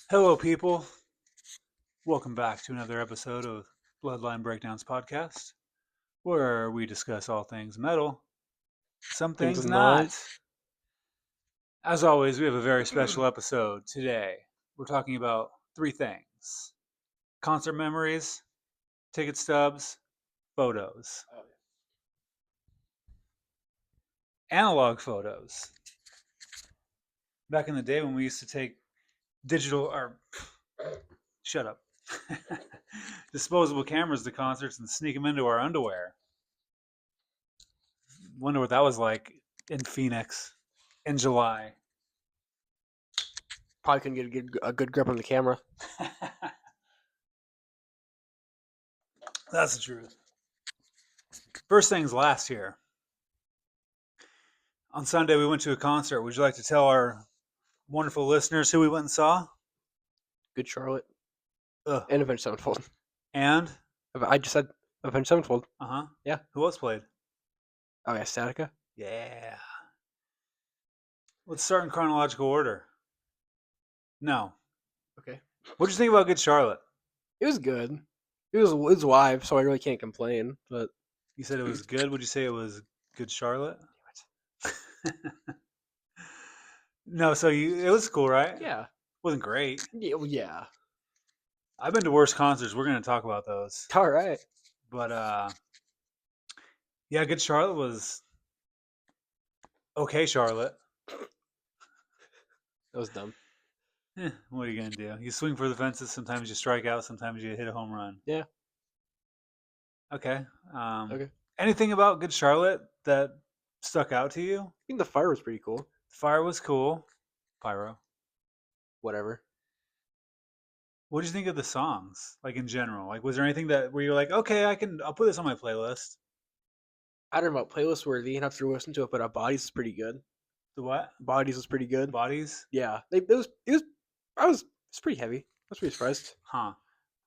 Hello, people. Welcome back to another episode of Bloodline Breakdowns Podcast, where we discuss all things metal, some Things things not. not. As always, we have a very special episode today. We're talking about three things: concert memories, ticket stubs, photos, analog photos. Back in the day when we used to take digital, or shut up, disposable cameras to concerts and sneak them into our underwear. Wonder what that was like in Phoenix in July. Probably couldn't get a good grip on the camera. That's the truth. First things last here. On Sunday, we went to a concert. Would you like to tell our wonderful listeners who we went and saw? Good Charlotte Ugh. and Avenged Sevenfold. And? I just said Avenged Sevenfold. Uh-huh. Yeah. Who else played? Oh yeah, Statica. Yeah. Let's start in chronological order. No. Okay. What'd you think about Good Charlotte? It was good. It was live, so I really can't complain. But You said it was good. Would you say it was Good Charlotte? No, so it was cool, right? yeah, Wasn't great. yeah. I've been to worse concerts. We're going to talk about those. All right. But yeah, Good Charlotte was okay. Charlotte. That was dumb. What are you gonna do? You swing for the fences. Sometimes you strike out. Sometimes you hit a home run. Yeah. Okay. Okay. Anything about Good Charlotte that stuck out to you? I think the fire was pretty cool. Fire was cool. Pyro. Whatever. What did you think of the songs? Like in general, like was there anything that where you're like, okay, I'll put this on my playlist. I don't know about playlist worthy enough to listen to it, but Bodies is pretty good. The what? Bodies was pretty good. Bodies? Yeah. It's pretty heavy. I was pretty surprised. Huh.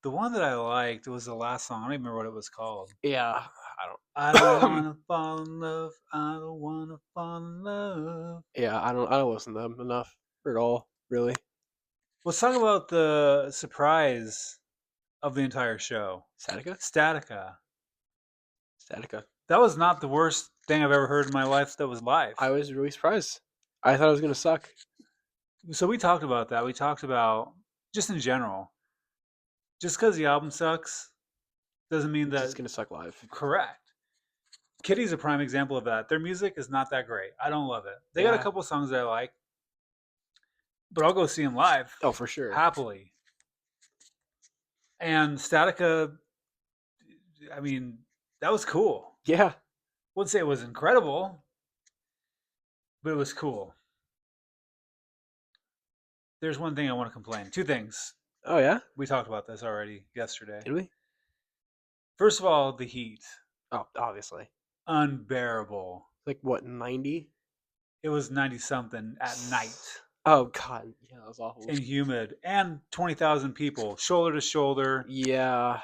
The one that I liked was the last song. I don't even remember what it was called. Yeah. I don't wanna fall in love. I don't wanna fall in love. Yeah, I don't listen to them enough at all, really. Let's talk about the surprise of the entire show. Statica? Statica. Statica. That was not the worst thing I've ever heard in my life that was live. I was really surprised. I thought it was gonna suck. So we talked about that. We talked about just in general. Just because the album sucks doesn't mean It's that just gonna suck live. correct. Kitty's a prime example of that. Their music is not that great. I don't love it. They got a Yeah. couple songs that I like, but I'll go see them live Oh, for sure. happily. And Statica, I mean, that was cool. Yeah. Wouldn't say it was incredible, but it was cool. There's one thing I want to complain. Two things. Oh yeah. We talked about this already yesterday. Did we? First of all, the heat. Oh, obviously. Unbearable. Like what, 90? It was 90 something at night Oh god. Yeah, that was awful. and humid and 20,000 people shoulder to shoulder. Yeah.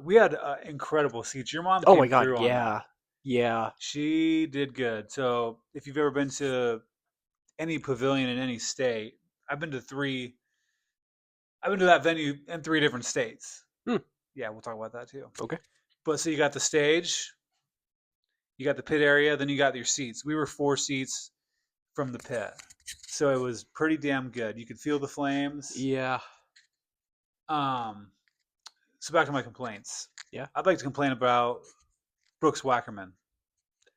We had incredible seats. Your mom Oh came my god, through on yeah. that. Yeah. She did good. So if you've ever been to any pavilion in any state, I've been to three. I've been to that venue in three different states. Hmm. Yeah, we'll talk about that too. Okay. But so you got the stage, you got the pit area, then you got your seats. We were 4 seats from the pit. So it was pretty damn good. You could feel the flames. Yeah. So back to my complaints. Yeah. I'd like to complain about Brooks Wackerman.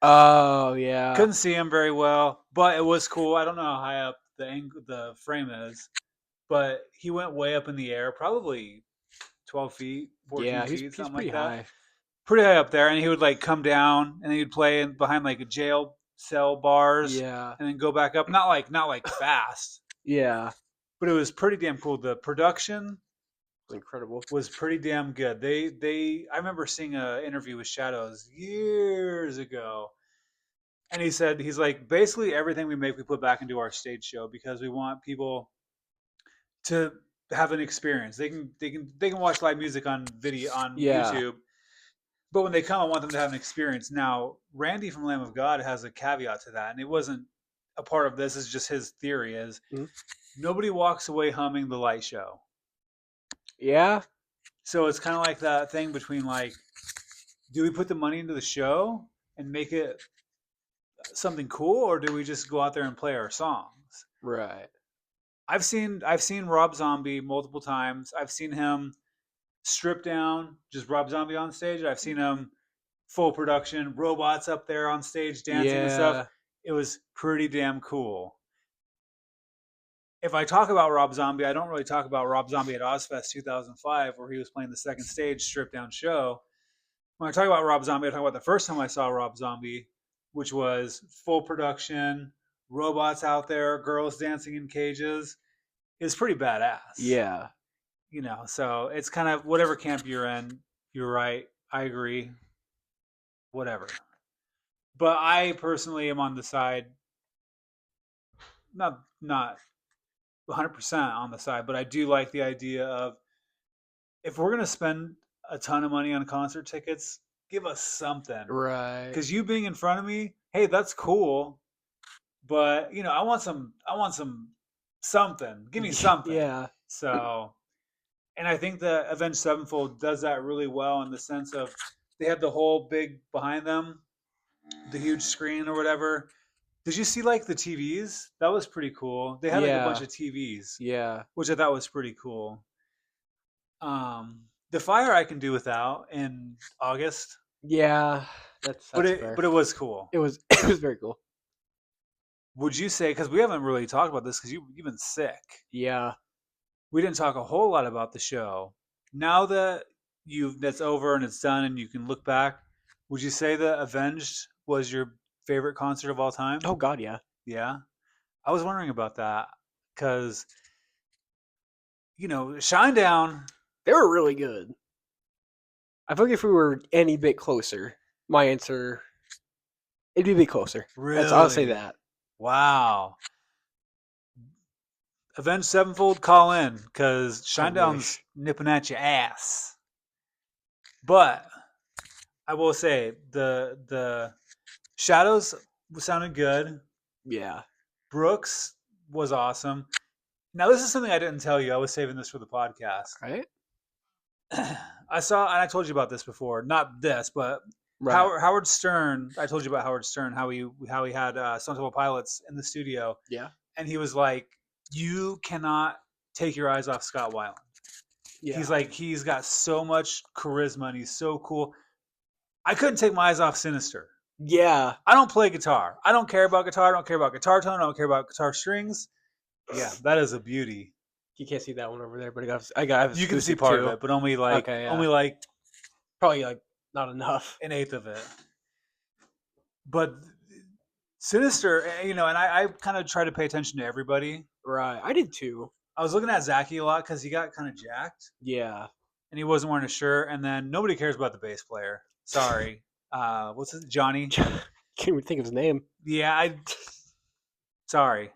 Oh yeah. Couldn't see him very well, but it was cool. I don't know how high up the frame is, but he went way up in the air, probably 12 feet, 14 Yeah, feet, he's something pretty like that. high. Pretty high up there, and he would like come down, and then he'd play behind like a jail cell bars, Yeah. and then go back up. Not like fast, Yeah. but it was pretty damn cool. The production It was incredible. was pretty damn good. I remember seeing an interview with Shadows years ago, and he's like, basically everything we make we put back into our stage show because we want people to have an experience. They can watch live music on video on Yeah. YouTube, but when they come, I want them to have an experience. Now, Randy from Lamb of God has a caveat to that, and it wasn't a part of this is just his theory is Mhm. nobody walks away humming the light show. Yeah. So it's kind of like that thing between like, do we put the money into the show and make it something cool, or do we just go out there and play our songs? Right. I've seen Rob Zombie multiple times. I've seen him stripped down, just Rob Zombie on stage. I've seen him full production, robots up there on stage dancing and stuff. Yeah. It was pretty damn cool. If I talk about Rob Zombie, I don't really talk about Rob Zombie at Ozfest 2005, where he was playing the second stage stripped down show. When I talk about Rob Zombie, I talk about the first time I saw Rob Zombie, which was full production, robots out there, girls dancing in cages. It's pretty badass, Yeah. So it's kind of whatever camp you're in. You're right. I agree. Whatever. But I personally am on the side, not 100% on the side, but I do like the idea of if we're gonna spend a ton of money on concert tickets, give us something. Right. Because you being in front of me, hey, that's cool, but I want some something. Give me something. Yeah. So, and I think the Avenged Sevenfold does that really well in the sense of they had the whole big behind them, the huge screen or whatever. Did you see like the TVs? That was pretty cool. They had like a bunch Yeah. of TVs, Yeah. which I thought was pretty cool. The fire I can do without in August, Yeah. but That's it fair. but it was cool. It was it was very cool. Would you say because we haven't really talked about this because you've been sick? Yeah. We didn't talk a whole lot about the show. Now that you've that's over and it's done and you can look back, would you say that Avenged was your favorite concert of all time? Oh God, yeah. Yeah, I was wondering about that because Shinedown. They were really good. I think if we were any bit closer, my answer it'd be a bit closer. I'll say Really? that. Wow. Avenged Sevenfold, call in because I Shinedown's wish. nipping at your ass. But I will say the Shadows sounded good. Yeah. Brooks was awesome. Now this is something I didn't tell you. I was saving this for the podcast. Right? I saw, and I told you about this before. Not this, but Right. Howard Stern. I told you about Howard Stern how he had Stone Temple Pilots in the studio, Yeah. and he was like, "You cannot take your eyes off Scott Weiland." Yeah. He's like, he's got so much charisma and he's so cool. I couldn't take my eyes off Sinister. Yeah. I don't play guitar. I don't care about guitar. I don't care about guitar tone. I don't care about guitar strings. Yeah, that is a beauty. You can't see that one over there, but I got You can see acoustic part of too. it, but only like Okay, yeah. only like Probably like not enough. an eighth of it. But Sinister, and I kind of try to pay attention to everybody. Right. I did too. I was looking at Zachy a lot because he got kind of jacked Yeah. and he wasn't wearing a shirt. And then nobody cares about the bass player. Sorry. What's his Johnny? Can't even think of his name. Yeah, sorry.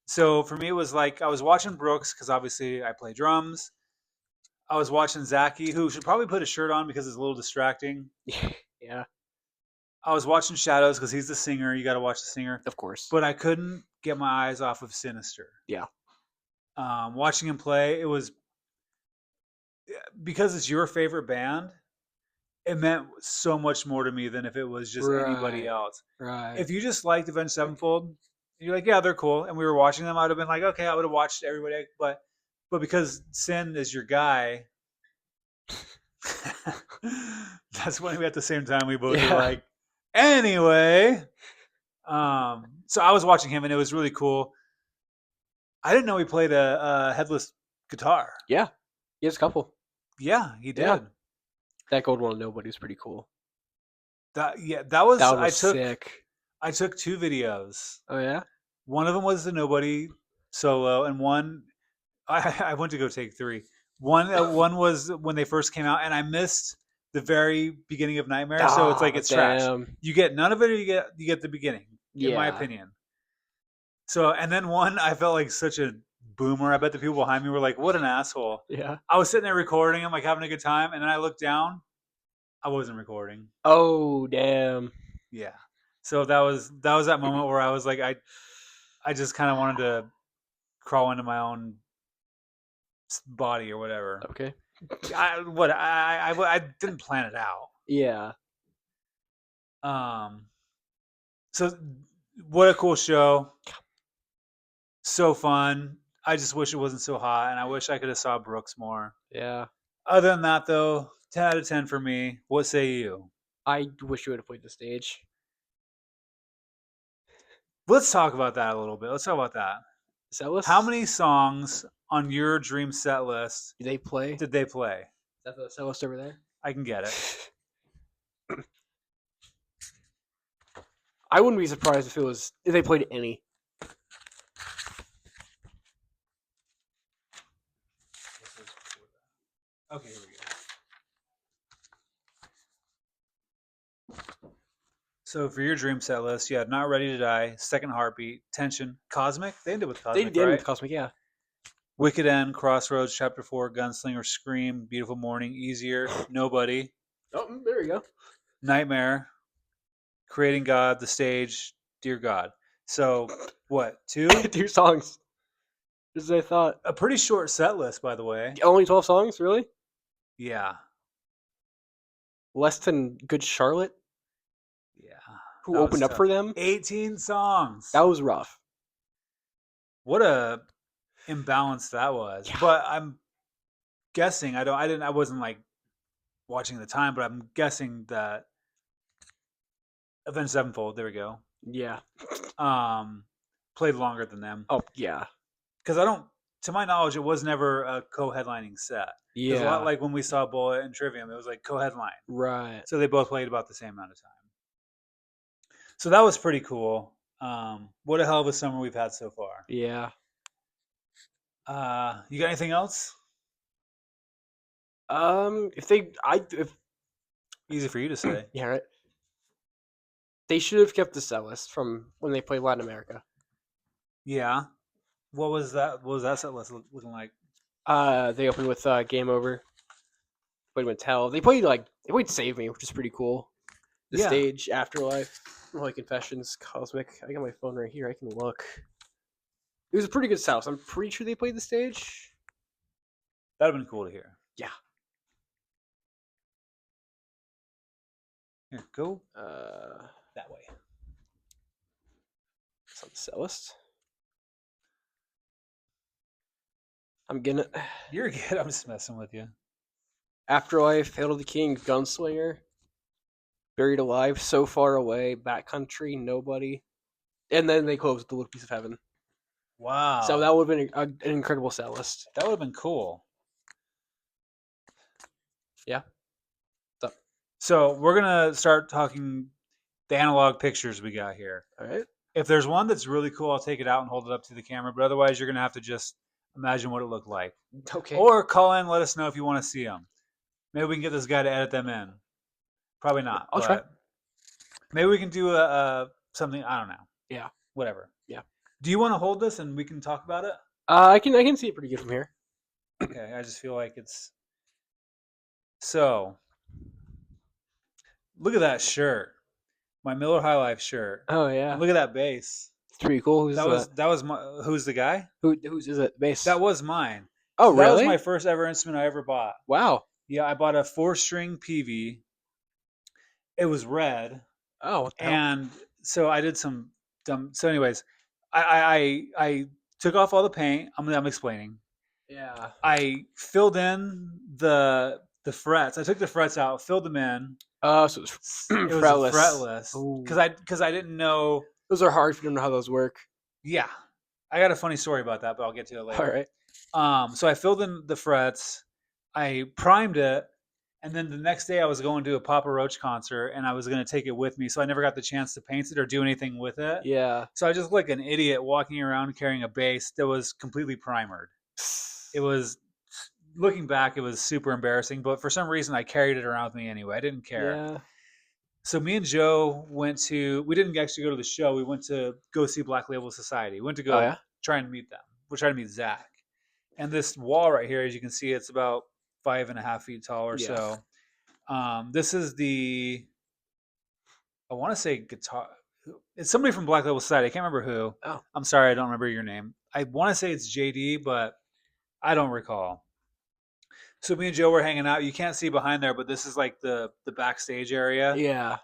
So for me, it was like I was watching Brooks because obviously I play drums. I was watching Zachy, who should probably put a shirt on because it's a little distracting. Yeah. I was watching Shadows because he's the singer. You got to watch the singer. Of course. But I couldn't get my eyes off of Sinister. Yeah. Watching him play, it was because it's your favorite band. It meant so much more to me than if it was just anybody Right. else. Right. If you just liked Avenged Sevenfold, you're like, yeah, they're cool, and we were watching them, I'd have been like, okay, I would have watched everybody, but because Sin is your guy, that's when we at the same time we both were Yeah. like, anyway. So I was watching him, and it was really cool. I didn't know he played a headless guitar. Yeah. He has a couple. Yeah, he did. Yeah. That gold one of Nobody's pretty cool. That was That one I was took sick. I took two videos. Oh yeah? One of them was the Nobody solo, and one I went to go take three. One was when they first came out, and I missed the very beginning of Nightmare, so it's like Ah, it's trash. damn. You get none of it, or you get the beginning, in my Yeah. opinion. So, and then one, I felt like such a boomer. I bet the people behind me were like, "What an asshole." Yeah. I was sitting there recording. I'm like having a good time, and then I looked down. I wasn't recording. Oh damn. Yeah. So that was that moment where I was like, I just kind of wanted to crawl into my own body or whatever. Okay. I didn't plan it out. Yeah. Um, so what a cool show. So fun. I just wish it wasn't so hot, and I wish I could have saw Brooks more. Yeah. Other than that, though, 10 out of 10 for me. What say you? I wish you would have played the stage. Let's talk about that a little bit. Let's talk about that. Set How list? many songs on your dream set list Do they play? Is did they play? that the set list over there? I can get it. I wouldn't be surprised if they played any. Okay, here we go. So for your dream set list, you had Not Ready to Die, Second Heartbeat, Tension, Cosmic. They ended with They Cosmic, did with right? Cosmic, yeah. Wicked End, Crossroads, Chapter 4, Gunslinger, Scream, Beautiful Morning, Easier, Nobody, Oh, there we go. Nightmare, Creating God, The Stage, Dear God. So what? Two? 2 songs. Just as I thought. A pretty short set list, by the way. Only 12 songs, really? Yeah, Less than Good Charlotte, yeah. who That was opened up tough. for them. 18 songs. That was rough. What a imbalance that was. Yeah. But I'm guessing I wasn't like watching at the time, but I'm guessing that Avenged Sevenfold, there we go. Yeah. Um, played longer than them Oh, yeah. because I don't, to my knowledge, it was never a co-headlining set. Because a lot Yeah. like when we saw Bullet and Trivium, it was like co-headline, Right. so they both played about the same amount of time. So that was pretty cool. What a hell of a summer we've had so far. Yeah. You got anything else? If Easy for you to say. yeah, right. They should have kept the set list from when they played Latin America. Yeah. What was that? What was that set list looking like? They opened with Game Over. Played with Tell. They played Save Me, which is pretty cool. The Yeah, stage, Afterlife, Holy Confessions, Cosmic. I got my phone right here. I can look. It was a pretty good set list. I'm pretty sure they played the stage. that'd have been cool to hear. Yeah. Here, go Uh, that way. it's on the set list. I'm gonna You're good. I'm just messing with you. Afterlife, Hail to the King, Gunslinger, Buried Alive, So Far Away, Backcountry, Nobody, and then they closed with The Little Piece of Heaven. So that Wow, would have been an incredible set list. that would have been cool. Yeah. So, So we're gonna start talking the analog pictures we got here. all right. If there's one that's really cool, I'll take it out and hold it up to the camera. But otherwise, you're gonna have to just imagine what it looked like, Okay. or call in, let us know if you want to see them. Maybe we can get this guy to edit them in. Probably not, I'll try. but maybe we can do a something. I don't know. Yeah. Whatever. Yeah. Do you want to hold this and we can talk about it? I can see it pretty good from here. Okay. I just feel like it's so. Look at that shirt, my Miller High Life shirt, Oh and yeah, look at that bass. it's pretty cool. Who's that? That was my. Who's the guy? Whose is it? Bass. That was mine. Oh So that was my really? first ever instrument I ever bought. Wow. Yeah, I bought a 4-string PV. It was red, Oh what the hell? and so I did some dumb. So, anyways, I took off all the paint. I'm explaining. Yeah. I filled in the frets. I took the frets out, filled them in. So it's It was a fretless. fretless Ooh. because I didn't know. Those are hard if you don't know how those work. Yeah, I got a funny story about that, but I'll get to it All later. right. So I filled in the frets. I primed it, and then the next day I was going to a Papa Roach concert, and I was going to take it with me. So I never got the chance to paint it or do anything with it. Yeah. So I just like an idiot walking around carrying a bass that was completely primered. It was, looking back, it was super embarrassing, but for some reason I carried it around with me anyway. I didn't care. Yeah. So me and Joe we didn't actually go to the show. We went to go see Black Label Society. We went to Oh go yeah. try and meet them. We're trying to meet Zach. And this wall right here, as you can see, it's about 5.5 feet tall or Yeah. so. This is the, I want to say guitar. It's somebody from Black Label Society. I can't remember who. Oh, I'm sorry, I don't remember your name. I want to say it's JD, but I don't recall. So me and Joe were hanging out. You can't see behind there, but this is like the backstage area. yeah.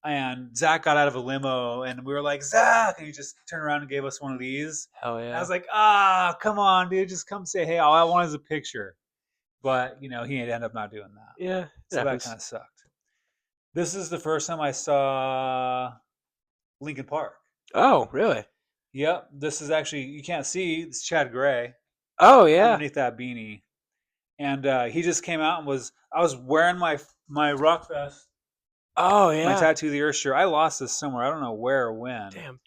And Zach got out of a limo, and we were like, Zach, and he just turned around and gave us one of these. Hell And I yeah. was like, ah, come on, dude, just come say hey. All I want is a picture. But he ended up not doing that, Yeah, it so that happens. kind of sucked. This is the first time I saw Lincoln Park. Oh, really? Yep, this is actually you can't see. It's Chad Gray Oh, yeah. underneath that beanie, and he just came out and was. I was wearing my rock vest, Oh, my yeah. Tattoo the Earth shirt. I lost this somewhere. I don't know where or when, Damn.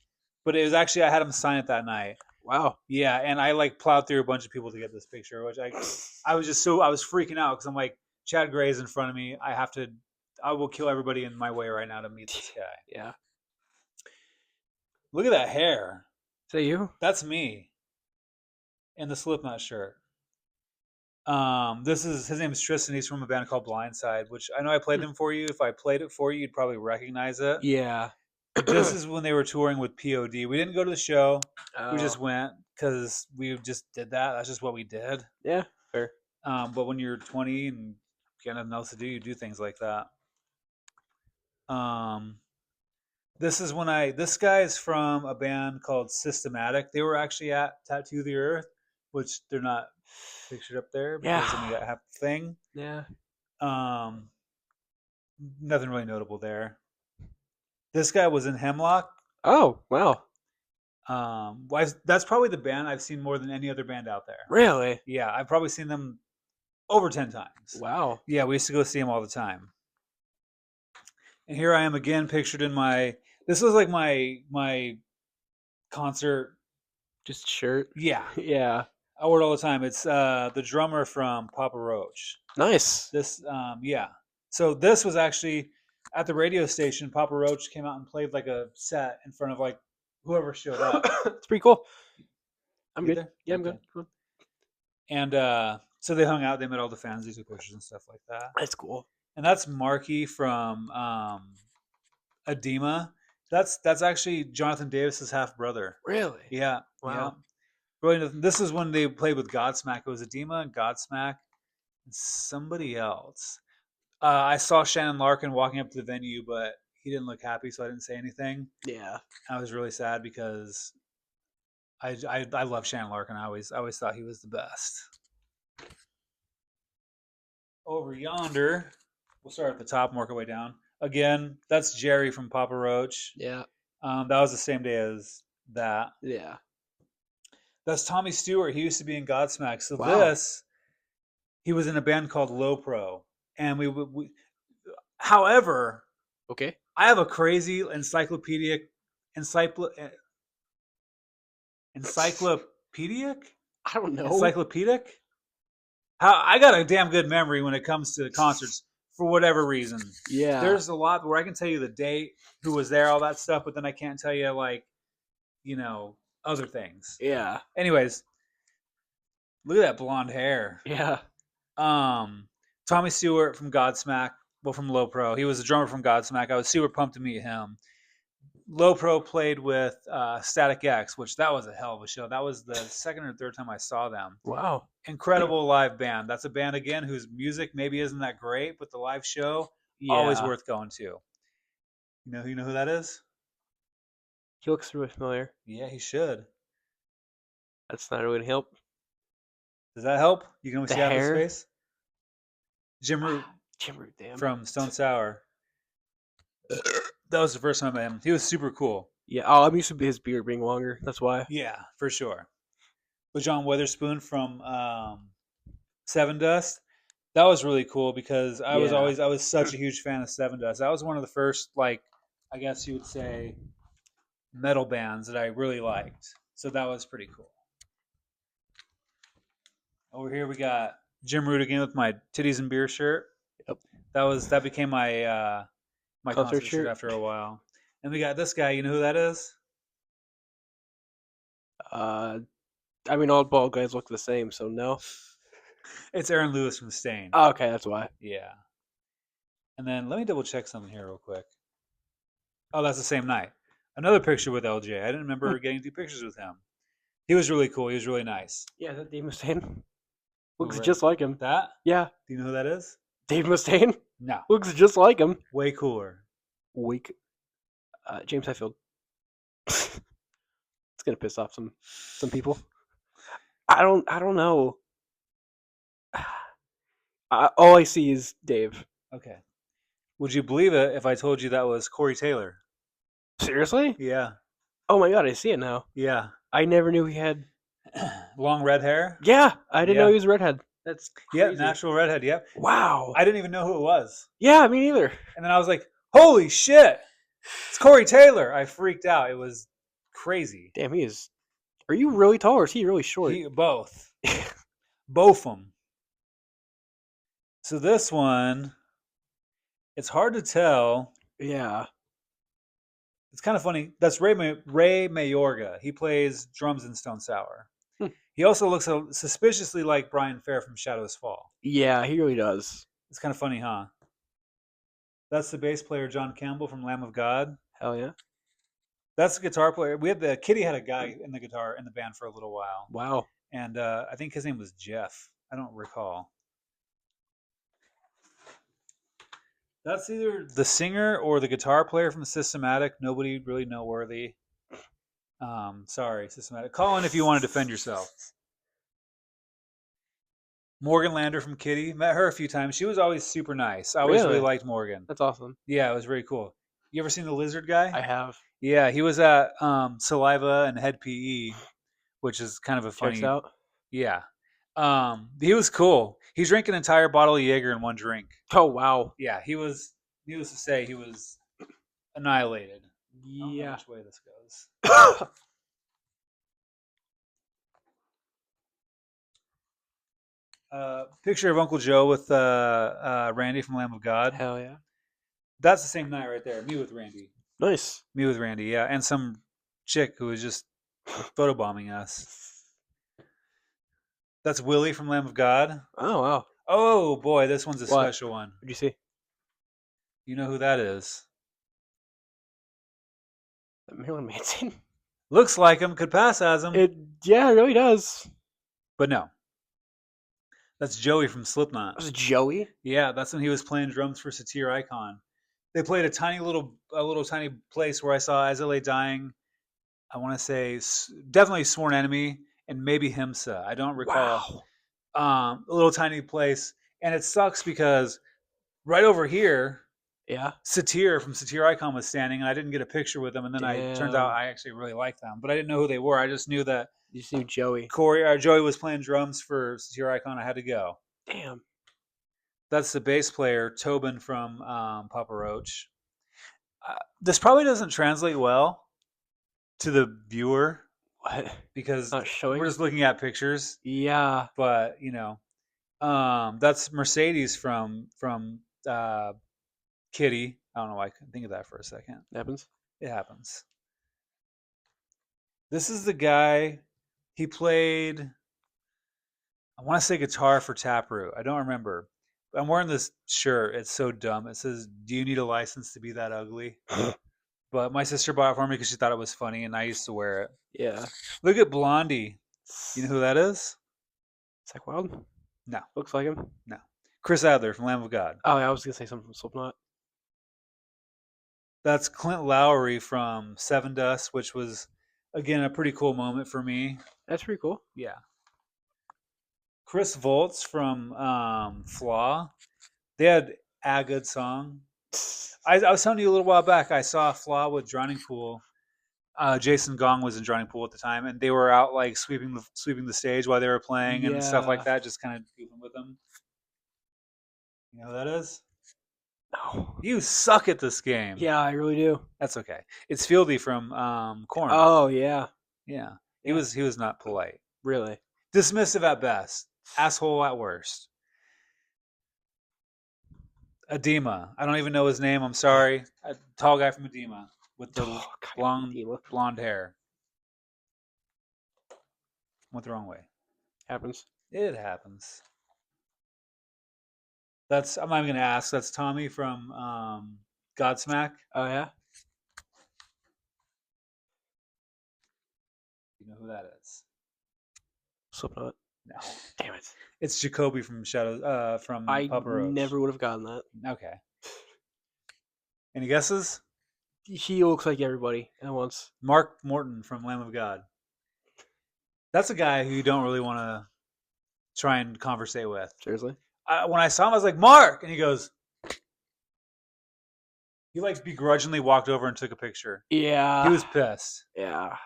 but it was actually I had him sign it that night. Wow. Yeah, and I like plowed through a bunch of people to get this picture, which I was just so I was freaking out because I'm like Chad Gray's in front of me. I will kill everybody in my way right now to meet this guy. Yeah. Look at that hair. Is that you? That's me in the Slipknot shirt. This is his name is Tristan. He's from a band called Blindside, which I know I played Hmm. them for you. If I played it for you, you'd probably recognize it. Yeah. This is when they were touring with POD. We didn't go to the show. We Oh, just went because we just did that. That's just what we did. yeah. Fair. But when you're 20 and got nothing else to do, you do things like that. Um, this is when this guy is from a band called Systematic. They were actually at Tattoo the Earth, which they're not pictured up there because only Yeah. got half the thing. Yeah. Um, Nothing really notable there. This guy was in Hemlock. Oh, wow. That's probably the band I've seen more than any other band out there. Really? Yeah, I've probably seen them over 10 times. Wow. Yeah, we used to go see them all the time. And here I am again pictured in my this was like my concert. Just shirt. Yeah, Yeah. I wear it all the time. It's the drummer from Papa Roach. Nice. This yeah. So this was actually at the radio station. Papa Roach came out and played like a set in front of like whoever showed up. It's pretty cool. I'm You good. there? Yeah, I'm Okay. good. Cool. And so they hung out. They met all the fans. They took pictures and stuff like that. That's cool. And that's Marky from Edema. That's actually Jonathan Davis's half brother. Really? Yeah, yeah. Wow. Really, this is when they played with Godsmack. It was Edema, Godsmack, and somebody else. I saw Shannon Larkin walking up to the venue, but he didn't look happy, so I didn't say anything. Yeah. I was really sad because I love Shannon Larkin. I always thought he was the best. Over yonder, we'll start at the top and work our way down. Again, that's Jerry from Papa Roach. Yeah. That was the same day as that. Yeah. That's Tommy Stewart. He used to be in Godsmack. So Wow. he was in a band called Low Pro, and however, Okay. I have a crazy encyclo- encyclopedic, I don't know. encyclopedic. How I got a damn good memory when it comes to concerts for whatever reason. Yeah. There's a lot where I can tell you the date, who was there, all that stuff, but then I can't tell you like, other things. Yeah. Anyways, look at that blonde hair. Yeah. Um, Tommy Stewart from Godsmack, well, from Low Pro. He was a drummer from Godsmack. I was super pumped to meet him. Low Pro played with Static X, which that was a hell of a show. That was the second or third time I saw them. Wow. Incredible live band. That's a band again whose music maybe isn't that great, but the live show always Yeah. worth going to. You know who that is? He looks really familiar. Yeah, he should. That's not really gonna help. Does that help? You can only The see half his hair. face. Jim Root Jim Root, damn. from Stone Sour. That was the first time I met him. He was super cool. Yeah. Oh, I'm used to his beard being longer. That's why. Yeah, for sure. But John Witherspoon from Seven Dust, that was really cool because Yeah. I was such a huge fan of Seven Dust. That was one of the first like I guess you would say metal bands that I really liked. So that was pretty cool. Over here we got Jim Root again with my titties and beer shirt. Yep. That became my my Concert concert shirt shirt. after a while. And we got this guy. You know who that is? Uh, I mean, all bald guys look the same, so no. It's Aaron Lewis from Stain. Oh, okay, that's why. Yeah. And then let me double check something here real quick. Oh, that's the same night. Another picture with LJ. I didn't Hmm. remember getting 2 pictures with him. He was really cool. He was really nice. Yeah, is that Dave Mustaine? Who, Looks right? just like him. That? Yeah, Do you know who that is? Dave Mustaine. No. Looks just like him. Way cooler. Weak. James Hetfield. It's gonna piss off some people. I don't know. All I see is Dave. Okay. Would you believe it if I told you that was Corey Taylor? Seriously? Yeah. Oh my god, I see it now. Yeah. I never knew he had. Long red hair? Yeah, I didn't know Yeah. he was a redhead. That's Yep. crazy. Natural redhead. Yep. Wow. I didn't even know who it was. Yeah, me neither. And then I was like, holy shit, it's Corey Taylor. I freaked out. It was crazy. Damn, he is. Are you really tall or is he really short? He both. Both of them. So this one, it's hard to tell. Yeah. It's kind of funny. That's Ray Mayorga. He plays drums in Stone Sour. Hmm. He also looks suspiciously like Brian Fair from Shadows Fall. Yeah, he really does. It's kind of funny, huh? That's the bass player John Campbell from Lamb of God. Hell yeah. That's the guitar player. We had the Kitty had a guy in the guitar in the band for a little while, Wow. and I think his name was Jeff. I don't recall. That's either the singer or the guitar player from Systematic. Nobody really noteworthy. Sorry, Systematic. Call in if you want to defend yourself. Morgan Lander from Kitty. Met her a few times. She was always super nice. I always really Really? liked Morgan. That's awesome. Yeah, it was very cool. You ever seen the Lizard Guy? I have. Yeah, he was at Saliva and Head PE, which is kind of a Checks funny. out. Yeah. He was cool. He drank an entire bottle of Jaeger in one drink. Oh wow. Yeah, he was. Needless to say, he was annihilated. I don't know Yeah. which way this goes. Picture of Uncle Joe with Randy from Lamb of God. Hell yeah. That's the same night right there. Me with Randy. Nice. Me with Randy. Yeah, and some chick who was just photobombing us. That's Willie from Lamb of God. Oh wow. Oh boy, this one's a What? special one. What'd you see? You know who that is? Marilyn Manson. Looks like him. Could pass as him, Yeah, it really does. but no. That's Joey from Slipknot. That was Joey. Yeah, that's when he was playing drums for Satir Icon. They played a little tiny place where I saw As I Lay Dying. I want to say definitely Sworn Enemy and maybe Himsa. I don't recall. Wow. A little tiny place, and it sucks because right over here, Yeah. Satir from Satir Icon was standing, and I didn't get a picture with them. And then I turns out Damn. I actually really liked them, but I didn't know who they were. I just knew that You just knew Joey. Corey or Joey was playing drums for Satir Icon. I had to go. Damn. That's the bass player Tobin from Papa Roach. This probably doesn't translate well to the viewer What? because Not showing. we're just looking at pictures. Yeah. But that's Mercedes from Kitty. I don't know why I couldn't think of that for a second. Happens. It happens. This is the guy. He played. I want to say guitar for Taproot. I don't remember. I'm wearing this shirt. It's so dumb. It says, "Do you need a license to be that ugly?" But my sister bought it for me because she thought it was funny, and I used to wear it. Yeah. Look at Blondie. You know who that is? Zach Wild. No, Looks like him. no. Chris Adler from Lamb of God. Oh, yeah, I was gonna say something from Slipknot. That's Clint Lowry from Seven Dust, which was again a pretty cool moment for me. That's pretty cool. Yeah. Chris Voltz from Flaw. They had a good song. I was telling you a little while back. I saw Flaw with Drowning Pool. Jason Gong was in Drowning Pool at the time, and they were out like sweeping the stage while they were playing and stuff like Yeah. that. Just kind of goofing with them. You know who that is? No. You suck at this game. Yeah, I really do. That's okay. It's Fieldy from Corn. Oh yeah. Yeah, he Yeah. was not polite, Really. dismissive at best, asshole at worst. Edema. I don't even know his name. I'm sorry. A tall guy from Edema with the Oh, God, long Edema. blonde hair. Went the wrong way. Happens. It happens. That's I'm not even gonna ask. That's Tommy from Godsmack. Oh yeah. know who that is? Slipknot. No, Damn it. it's Jacoby from Shadows, from I Papa Roach. never would have gotten that. Okay. Any guesses? He looks like everybody at once. Mark Morton from Lamb of God. That's a guy who you don't really want to try and conversate with. Seriously? When I saw him, I was like, Mark, and he goes. He like begrudgingly walked over and took a picture. He Yeah. was pissed. Yeah.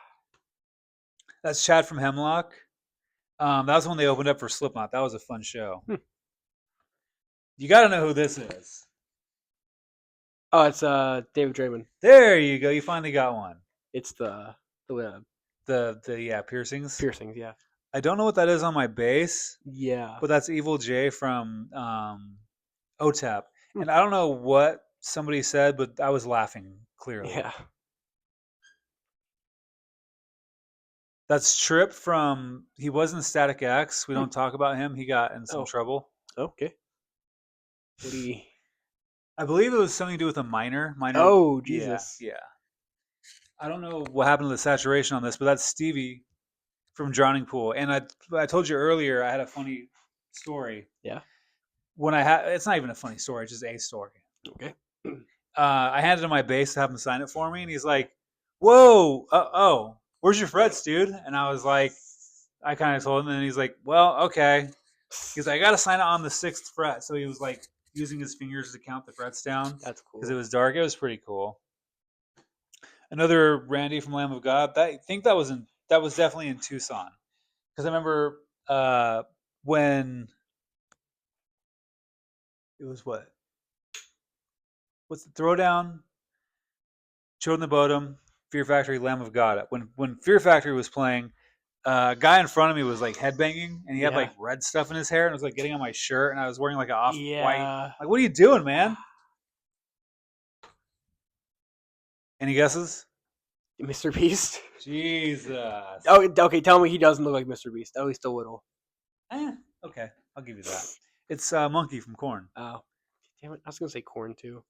That's Chad from Hemlock. That was when they opened up for Slipknot. That was a fun show. Hmm. You got to know who this is. Oh, it's David Draymond. There you go. You finally got one. It's the The yeah piercings. piercings. Yeah. I don't know what that is on my bass, Yeah. but that's Evil J from OTAP. Hmm. And I don't know what somebody said, but I was laughing clearly. Yeah. That's Trip from. He was in Static X. We Hmm. don't talk about him. He got in some Oh. trouble. Okay. What do you? I believe it was something to do with a minor. Minor. Oh, Yeah, Jesus. yeah. I don't know what happened to the saturation on this, but that's Stevie from Drowning Pool. And I told you earlier I had a funny story. Yeah. When I had, it's not even a funny story, it's just a story. Okay. I handed him my bass to have him sign it for me, and he's like, "Whoa, oh, where's your frets, dude?" And I was like, I kind of told him, and he's like, "Well, okay." He's like, "I got to sign it on the sixth fret." So he was like using his fingers to count the frets down That's because cool. it was dark. It was pretty cool. Another Randy from Lamb of God. I think that was definitely in Tucson because I remember when it was what's the throwdown, Children of the Bodom, Fear Factory, Lamb of God. When Fear Factory was playing, a guy in front of me was like headbanging and he had Yeah. like red stuff in his hair and it was like getting on my shirt and I was wearing like an off white. Yeah. Like, what are you doing, man? Any guesses? Mr. Beast. Jesus. Oh, okay. Tell me he doesn't look like Mr. Beast. At least a little. Eh, okay, I'll give you that. It's Monkey from Corn. Oh, damn it! I was gonna say corn too.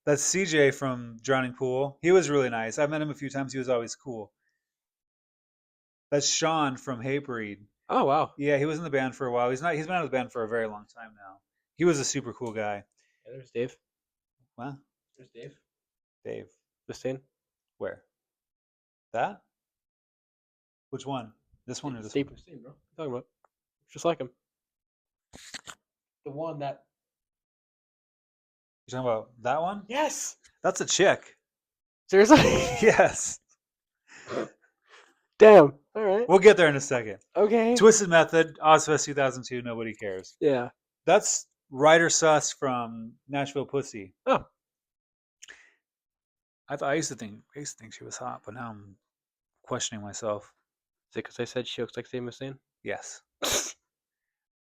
That's CJ from Drowning Pool. He was really nice. I've met him a few times. He was always cool. That's Sean from Hatebreed. Oh wow. Yeah, he was in the band for a while. He's not. He's been out of the band for a very long time now. He was a super cool guy. Yeah, there's Dave. Well, There's Dave. Dave, Mustaine. where? That? Which one? This one or this Dave one? Mustaine, bro. What are you talking about? Just like him. The one that. You talking about that one? Yes. That's a chick. Seriously. Yes. Damn. All right. We'll get there in a second. Okay. Twisted Method, Ozfest 2002. Nobody cares. Yeah. That's Ryder Suss from Nashville Pussy. Oh. I used to think she was hot, but now I'm questioning myself. Is it because I said she looks like Dave Mustaine? Yes.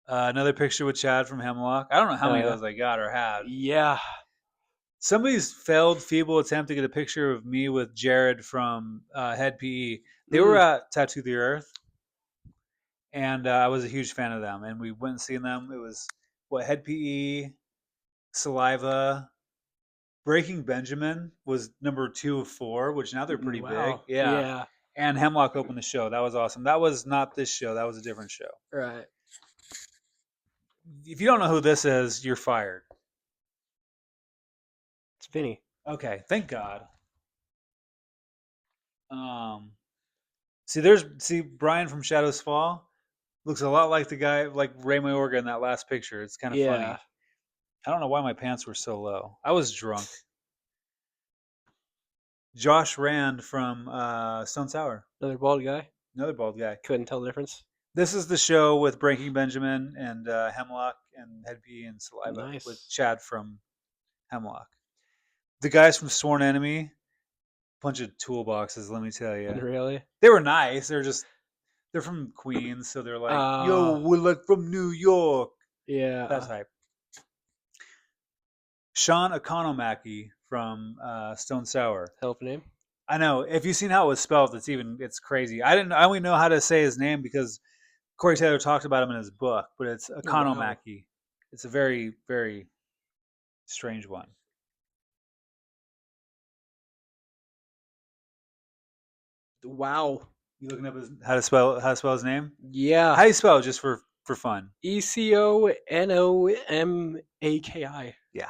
Another picture with Chad from Hemlock. I don't know how many of Yeah. those I got or had. Yeah. Somebody's failed, feeble attempt to get a picture of me with Jared from Head PE. They were at Tattoo the Earth, and I was a huge fan of them. And we went and seen them. It was Head PE, Saliva, Breaking Benjamin was number 2 of 4, which now they're pretty big. Wow. Yeah, Yeah. and Hemlock opened the show. That was awesome. That was not this show. That was a different show. Right. If you don't know who this is, you're fired. It's Vinny. Okay, thank God. See Brian from Shadows Fall looks a lot like the guy like Ray Mayorga in that last picture. It's kind of funny. Yeah. I don't know why my pants were so low. I was drunk. Josh Rand from Stone Sour, Another bald guy. another bald guy. Couldn't tell the difference. This is the show with Breaking Benjamin and Hemlock and Head P and Saliva Nice. with Chad from Hemlock. The guys from Sworn Enemy, bunch of toolboxes. Let me tell you, Really? they were nice. They're from Queens, so they're like, "Yo, we're like from New York." Yeah. That type. Sean Economaki from Stone Sour. Hell of a name. I know. If you've seen how it was spelled, it's crazy. I only know how to say his name because Corey Taylor talked about him in his book, but it's Economaki. It's a very, very strange one. Wow. You looking up how to spell his name? How Yeah. do you spell it just for fun? Economaki. Yeah,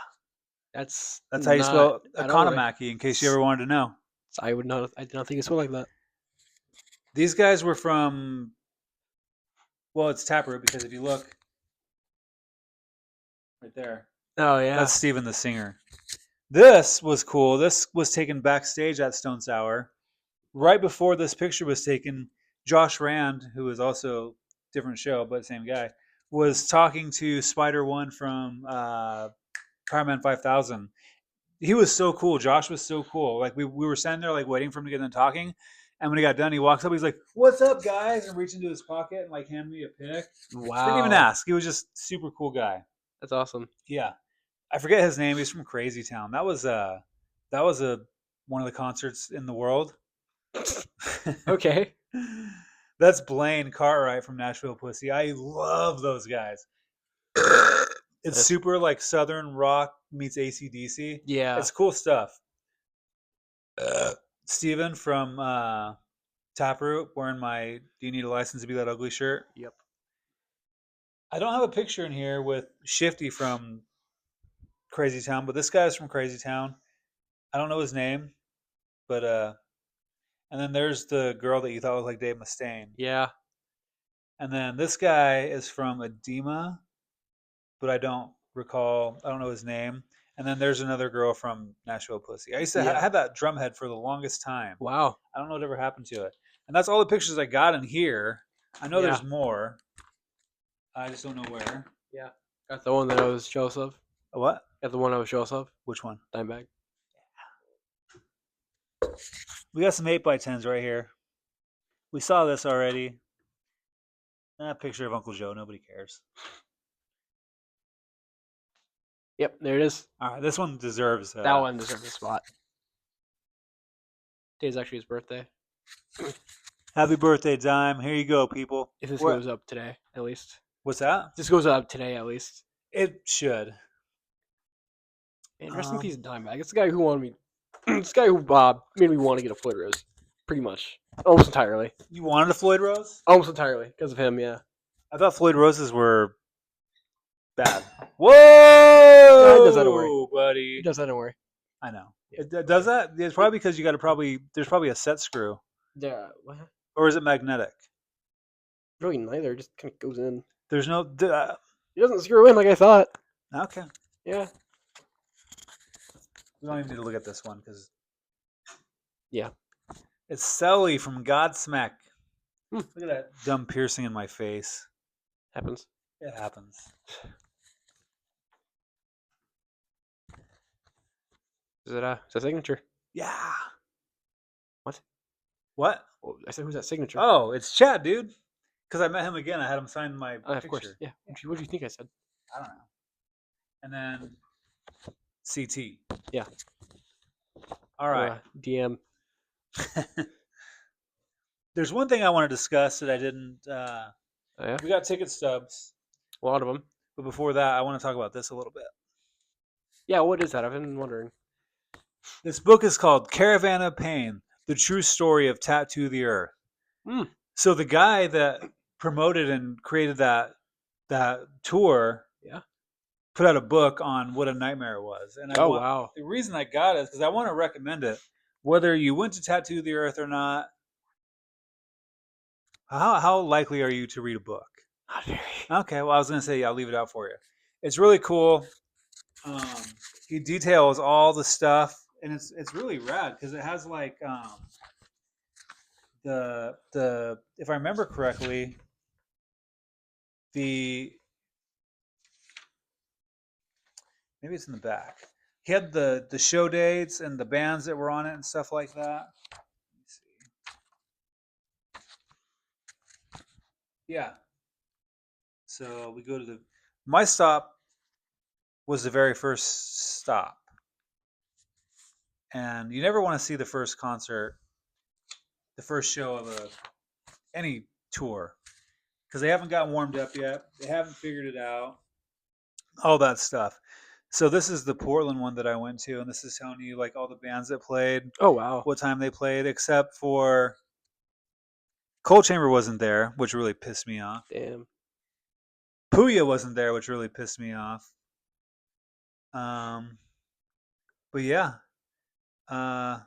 That's that's how you not spell at all right. Economaki. In case you ever wanted to know, I would not. I did not think it spelled like that. these guys were from, well, it's Taproot because if you look right there, Oh yeah. that's Steven the singer. This was cool. This was taken backstage at Stone Sour. Right before this picture was taken, Josh Rand, who is also different show but same guy, was talking to Spider One from Fireman 5000. He was so cool. Josh was so cool. Like we were standing there like waiting for him to get done talking, and when he got done, he walks up. He's like, "What's up, guys?" and reached into his pocket and like handed me a pic. Didn't even Wow. ask. He was just super cool guy. That's awesome. Yeah, I forget his name. He's from Crazy Town. That was a one of the concerts in the world. Okay. That's Blaine Cartwright from Nashville Pussy. I love those guys. It's That's super like Southern rock meets ACDC. yeah. It's cool stuff. Steven from Taproot wearing my "Do you need a license to be that ugly" shirt. Yep. I don't have a picture in here with Shifty from Crazy Town, but this guy's from Crazy Town. I don't know his name, but and then there's the girl that you thought was like Dave Mustaine. Yeah. And then this guy is from Edema, but I don't know his name. And then there's another girl from Nashville Pussy. I used to Yeah. have that drum head for the longest time. Wow. I don't know what ever happened to it. And that's all the pictures I got in here. I know Yeah. there's more. I just don't know where. Yeah. Got the one that I was jealous of. A what? Got the one I was jealous of. Which one? Dimebag. We got some 8x10s right here. We saw this already. That picture of Uncle Joe. Nobody cares. Yep. There it is. All right, this one deserves. That one deserves a spot. Today's actually his birthday. Happy birthday, Dime. Here you go, people. If this What? goes up today, at least. What's that? This goes up today, at least. It should. And rest in peace, Dimebag. It's the guy who wanted me. This guy who made me want to get a Floyd Rose. Pretty much. Almost entirely. You wanted a Floyd Rose? Almost entirely. Because of him, yeah. I thought Floyd Roses were bad. Whoa, No, he does that, don't worry. He buddy. does that, don't worry. I know. It does that? It's probably because you got to there's probably a set screw, Yeah. What? or is it magnetic? Really neither. It just kind of goes in. There's no. It doesn't screw in like I thought. Okay. Yeah. We don't even need to look at this one because. Yeah. It's Sully from Godsmack. Hmm. Look at that dumb piercing in my face. Happens. It happens. Is it signature? Yeah. What? What? Oh, I said, who's that signature? Oh, it's Chad, dude. Because I met him again. I had him sign my Of picture. course. Yeah. What do you think I said? I don't know. And then CT. Yeah. All right. DM. There's one thing I want to discuss that I didn't. Oh, yeah. We got ticket stubs, A lot of them. but before that, I want to talk about this a little bit. Yeah. What is that? I've been wondering. This book is called Caravan of Pain: The True Story of Tattoo the Earth. Hmm. So the guy that promoted and created that tour, Yeah. put out a book on what a nightmare it was. And Wow. the reason I got it is because I want to recommend it, whether you went to Tattoo the Earth or not. How likely are you to read a book? Not very. Okay, well, I was going to say, yeah, I'll leave it out for you. It's really cool. Um, he details all the stuff, and it's really rad because it has like the if I remember correctly, the maybe it's in the back. He had the show dates and the bands that were on it and stuff like that. Let me see. Yeah. So we go to my stop was the very first stop. And you never want to see the first concert, the first show of any tour, because they haven't gotten warmed up yet. They haven't figured it out. All that stuff. So this is the Portland one that I went to, and this is telling you like all the bands that played, Oh wow. what time they played, except for Coal Chamber wasn't there, which really pissed me off. Damn. Puya wasn't there, which really pissed me off. Um, but yeah, uh,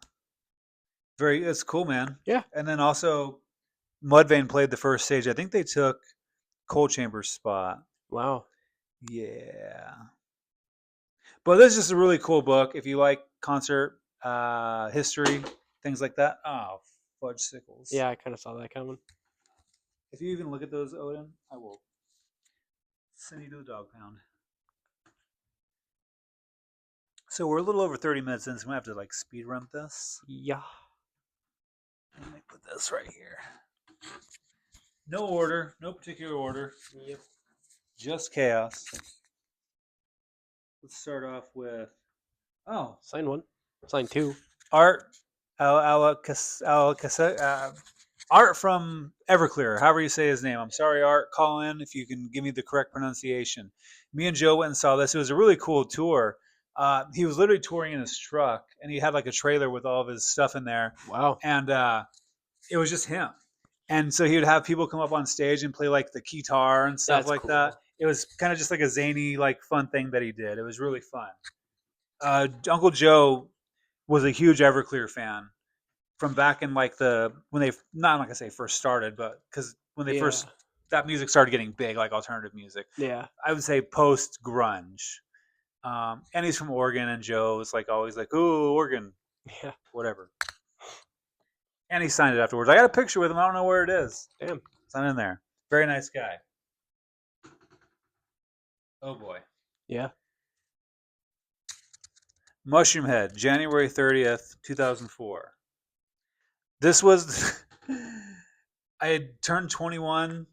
it's cool, man. Yeah. And then also Mudvayne played the first stage. I think they took Coal Chamber's spot. Wow. Yeah. But this is just a really cool book if you like concert history, things like that. Oh, fudge sickles. Yeah, I kind of saw that coming. If you even look at those, Odin, I will send you to the dog pound. So we're a little over 30 minutes in, so I'm going to have to like speed run this. Yeah. Let me put this right here. No order, no particular order, Yep. just chaos. Let's start off with, oh, Sign 1. Sign 2. Art Art from Everclear, however you say his name. I'm sorry, Art. Call in if you can give me the correct pronunciation. Me and Joe went and saw this. It was a really cool tour. He was literally touring in his truck, and he had like a trailer with all of his stuff in there, Wow. and it was just him. And so he would have people come up on stage and play like the guitar and stuff That's like cool. that. It was kind of just like a zany, like fun thing that he did. It was really fun. Uncle Joe was a huge Everclear fan from back in like the when they not I'm not gonna say first started, but because when they Yeah. first that music started getting big, like alternative music, Yeah. I would say post grunge. And he's from Oregon, and Joe was like always like, "Ooh, Oregon, Yeah. whatever." And he signed it afterwards. I got a picture with him. I don't know where it is. Damn. It's not in there. Very nice guy. Oh boy. Yeah. Mushroom Head, January 30th, 2004. This was I had turned 21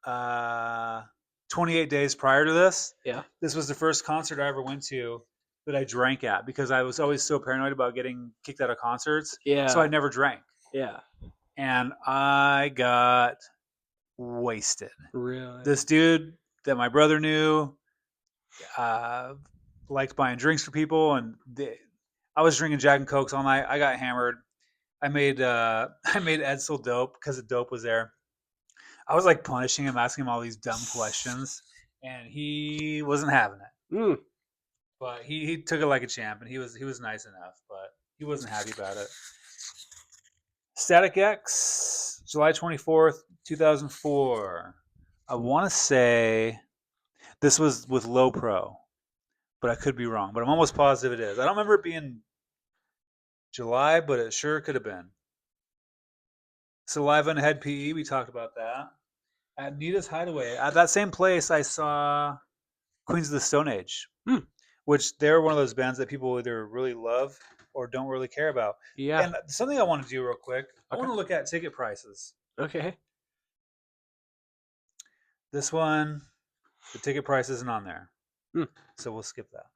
uh 28 days prior to this. Yeah. This was the first concert I ever went to that I drank at because I was always so paranoid about getting kicked out of concerts. Yeah. So I never drank. Yeah. And I got wasted. Really. This dude that my brother knew uh, liked buying drinks for people, and I was drinking Jack and Cokes all night. I got hammered. I made I made Edsel dope because the dope was there. I was like punishing him, asking him all these dumb questions, and he wasn't having it. Mm. But he took it like a champ, and he was nice enough, but he wasn't happy about it. Static X, July 24th, 2004. I want to say this was with Low Pro, but I could be wrong. But I'm almost positive it is. I don't remember it being July, but it sure could have been. Saliva and Head PE, we talked about that. At Nita's Hideaway, at that same place, I saw Queens of the Stone Age, Hmm. which they're one of those bands that people either really love or don't really care about. Yeah. And something I want to do real quick, I Okay. want to look at ticket prices. Okay. This one, the ticket price isn't on there, Hmm. so we'll skip that.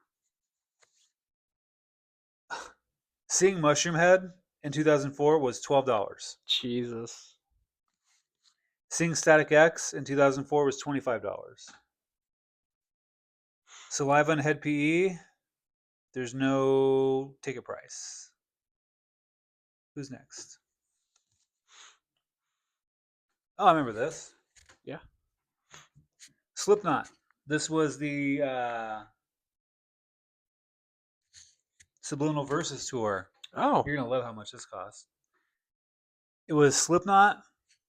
Seeing Mushroom Head in 2004 was $12. Jesus. Seeing Static X in 2004 was $25. Saliva and Head PE, there's no ticket price. Who's next? Oh, I remember this. Yeah. Slipknot. This was the Subliminal Verses tour. Oh. You're gonna love how much this cost. It was Slipknot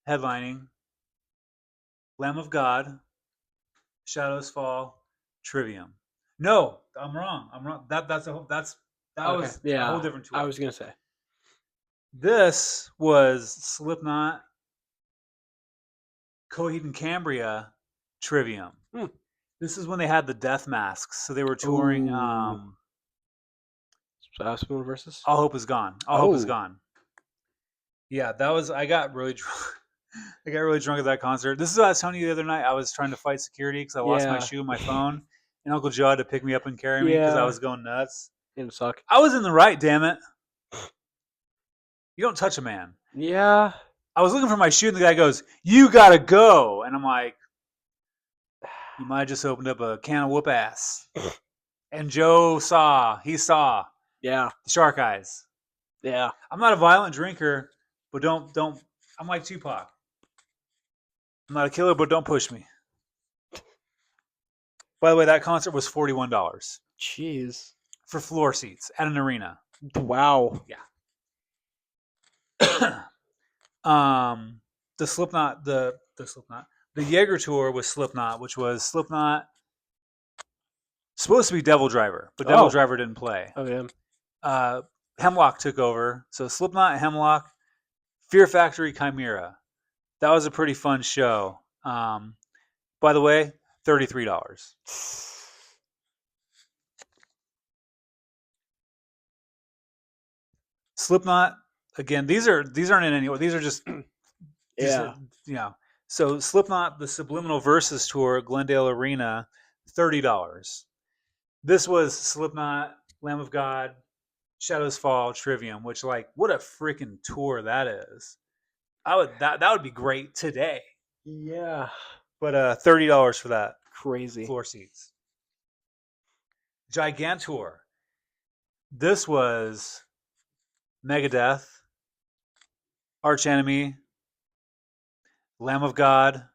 headlining, Lamb of God, Shadows Fall, Trivium. No, I'm wrong. I'm wrong. That Okay. was Yeah. a whole different tour. I was gonna say. This was Slipknot, Coheed and Cambria, Trivium. Hmm. This is when they had the death masks, so they were touring. Ooh. Spoon versus. All Hope Is Gone. All Hope Is Gone. Yeah, that was. I got really drunk. I got really drunk at that concert. This is what I was telling you the other night. I was trying to fight security because I lost my Yeah. shoe and my phone, and Uncle Joe had to pick me up and carry me because I was going nuts. It suck. I was in the right, damn it. You don't touch a man. Yeah. I was looking for my shoe, and the guy goes, "You gotta go," and I'm like, "You might have just opened up a can of whoop ass." And Joe saw. He saw Yeah. the shark eyes. Yeah. I'm not a violent drinker, but don't I'm like Tupac. I'm not a killer, but don't push me. By the way, that concert was $41 Jeez. for floor seats at an arena. Wow. Yeah. The Slipknot, the Slipknot, the Jaeger tour was Slipknot, which was Slipknot supposed to be Devil Driver, but Devil Oh. Driver didn't play. Oh yeah. uh, Hemlock took over. So Slipknot, Hemlock, Fear Factory, Chimera. That was a pretty fun show. By the way, $33. Slipknot, again, these aren't in any. These are just Yeah. you know. So Slipknot, the Subliminal Versus tour, Glendale Arena, $30. This was Slipknot, Lamb of God, Shadows Fall, Trivium, which like what a freaking tour that is. I would that would be great today. Yeah. But $30 for that Crazy. floor seats. Gigantor. This was Megadeth, Arch Enemy, Lamb of God,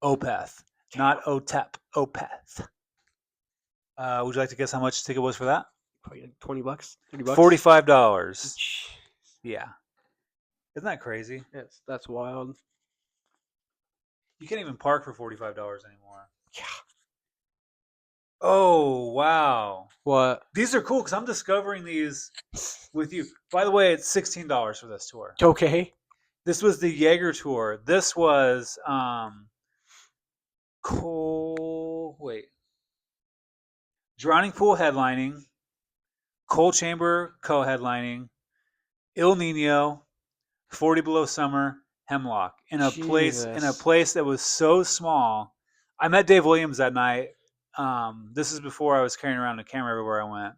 Opeth, Damn. not Otep, Opeth. Would you like to guess how much the ticket was for that? Probably like $20, $30. $45. Jeez. Yeah, isn't that crazy? Yes, that's wild. You can't even park for $45 anymore. Yeah. Oh wow, What? these are cool because I'm discovering these with you. By the way, it's $16 for this tour. Okay. This was the Jaeger tour. This was wait. Drowning Pool headlining, Coal Chamber co-headlining, Il Nino, 40 Below Summer, Hemlock in a Jesus. place that was so small. I met Dave Williams that night. This is before I was carrying around a camera everywhere I went.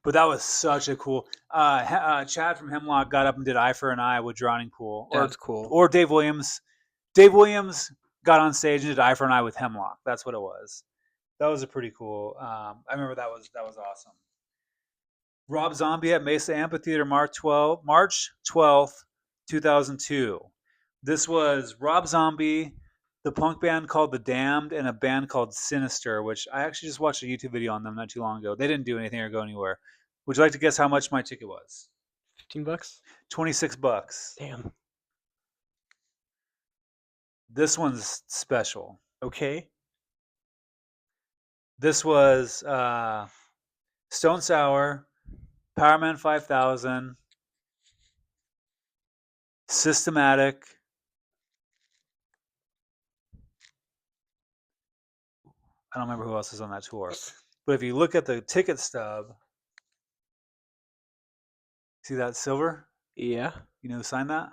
But that was such a cool. Chad from Hemlock got up and did "Eye for an Eye" with Drowning Pool, That's cool. or Dave Williams. Dave Williams got on stage and did "Eye for an Eye" with Hemlock. That's what it was. That was a pretty cool. I remember that was awesome. Rob Zombie at Mesa Amphitheater, March 12th, 2002. This was Rob Zombie, the punk band called The Damned, and a band called Sinister, which I actually just watched a YouTube video on them not too long ago. They didn't do anything or go anywhere. Would you like to guess how much my ticket was? $15? $26. Damn. This one's special. Okay. This was Stone Sour, Powerman 5000, Systematic. I don't remember who else is on that tour. But if you look at the ticket stub, see that silver? Yeah. You know who signed that?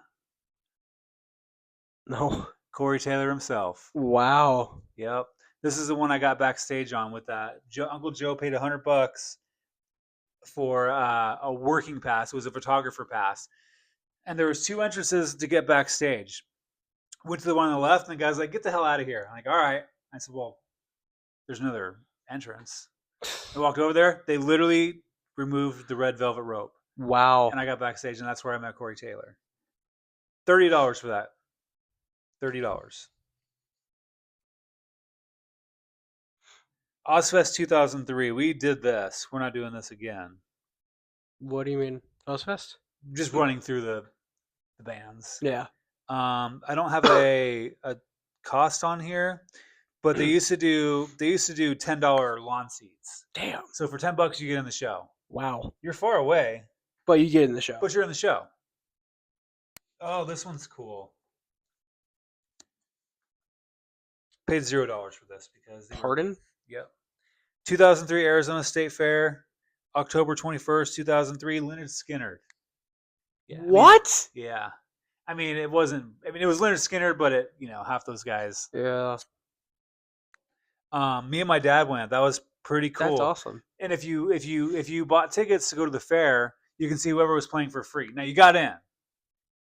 No. Corey Taylor himself. Wow. Yep. This is the one I got backstage on with that. Uncle Joe paid $100 for a working pass. It was a photographer pass, and there was two entrances to get backstage. Went to the one on the left, and the guy's like, "Get the hell out of here!" I'm like, "All right." I said, "Well, there's another entrance." I walked over there. They literally removed the red velvet rope, Wow. and I got backstage, and that's where I met Corey Taylor. $30 for that. $30. Ozfest 2003. We did this. We're not doing this again. What do you mean? Ozfest? Just running through the bands. Yeah. I don't have a cost on here, but they used to do $10 lawn seats. Damn. So for $10 you get in the show. Wow. You're far away, But you get in the show. but you're in the show. Oh, this one's cool. Paid $0 for this because Pardon? Yep. 2003 Arizona State Fair, October 21st, 2003. Leonard Skinner. Yeah. What? Yeah. I mean, it wasn't. I mean, it was Leonard Skinner, but half those guys. Yeah. Me and my dad went. That was pretty cool. That's awesome. And if you bought tickets to go to the fair, you can see whoever was playing for free. Now you got in.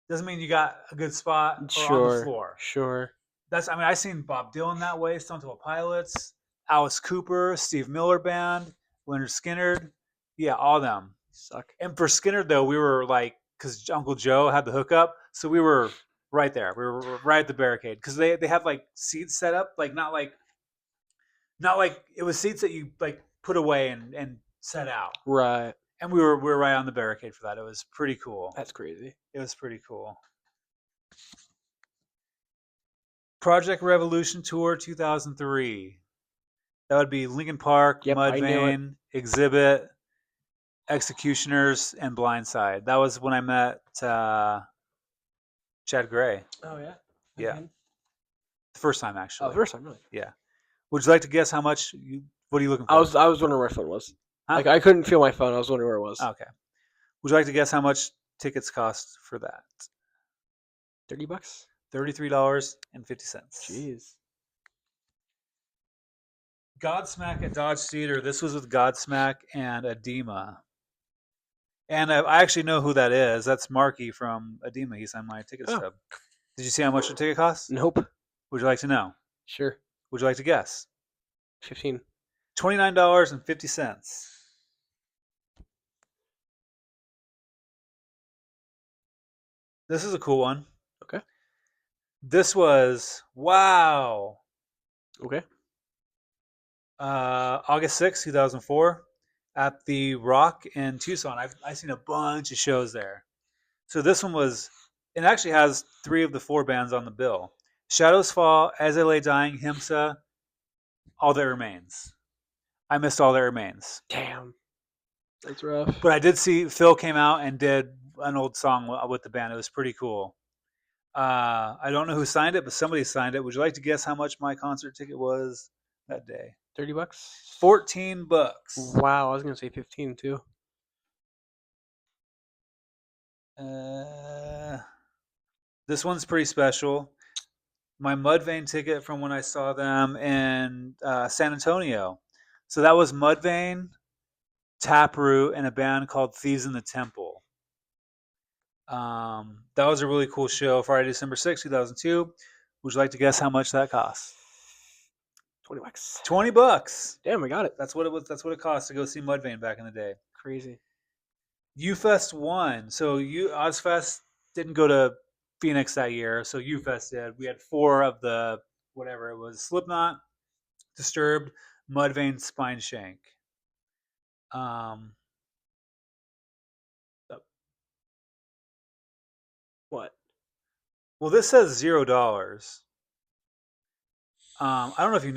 Doesn't mean you got a good spot or on the floor. Sure. I seen Bob Dylan that way, Stone Temple Pilots, Alice Cooper, Steve Miller Band, Leonard Skinner. Yeah, all them. Suck. And for Skinner though, we were like because Uncle Joe had the hookup, so we were right there. We were right at the barricade because they had like seats set up, like not like it was seats that you like put away and set out, Right. and we were right on the barricade for that. It was pretty cool. That's crazy. It was pretty cool. Project Revolution Tour 2003. That would be Lincoln Park, Yep, I knew it. Mudvayne, Exhibit, Executioners, and Blindside. That was when I met Chad Gray. Oh yeah. Yeah, Okay. the first time Oh, actually. first time really. Yeah. Would you like to guess how much? What are you looking I for? was wondering where my phone was. Huh? Like I couldn't feel my phone. I was wondering where it was. Okay. Would you like to guess how much tickets cost for that? $30. $33.50. Jeez. Godsmack at Dodge Theater. This was with Godsmack and Edema. And I actually know who that is. That's Marky from Edema. He's on my ticket Oh, stub. Did you see how much the ticket costs? nope. Would you like to know? Sure. Would you like to guess? 15. $29.50. This is a cool one. Okay. This was, wow, Okay. August 6th, 2004, at the Rock in Tucson. I've seen a bunch of shows there. So this one was, it actually has 3 of the 4 bands on the bill: Shadows Fall, As I Lay Dying, Himsa, All That Remains. I missed All That Remains. Damn. That's rough. But I did see Phil came out and did an old song with the band. It was pretty cool. I don't know who signed it, but somebody signed it. Would you like to guess how much my concert ticket was that day? $30. $14. Wow, I was gonna say 15 too. Uh, this one's pretty special. My Mudvayne ticket from when I saw them in San Antonio. So that was Mudvayne, Taproot, and a band called Thieves in the Temple. That was a really cool show. Friday, December 6th, 2002. Would you like to guess how much that cost? $20. $20. Damn, I got it. That's what it was. That's what it cost to go see Mudvayne back in the day. Crazy. UFest won. So Ozfest didn't go to Phoenix that year. So UFest did. We had 4 of the whatever it was: Slipknot, Disturbed, Mudvayne, Spineshank. Um, What? well, this says $0. I don't know if you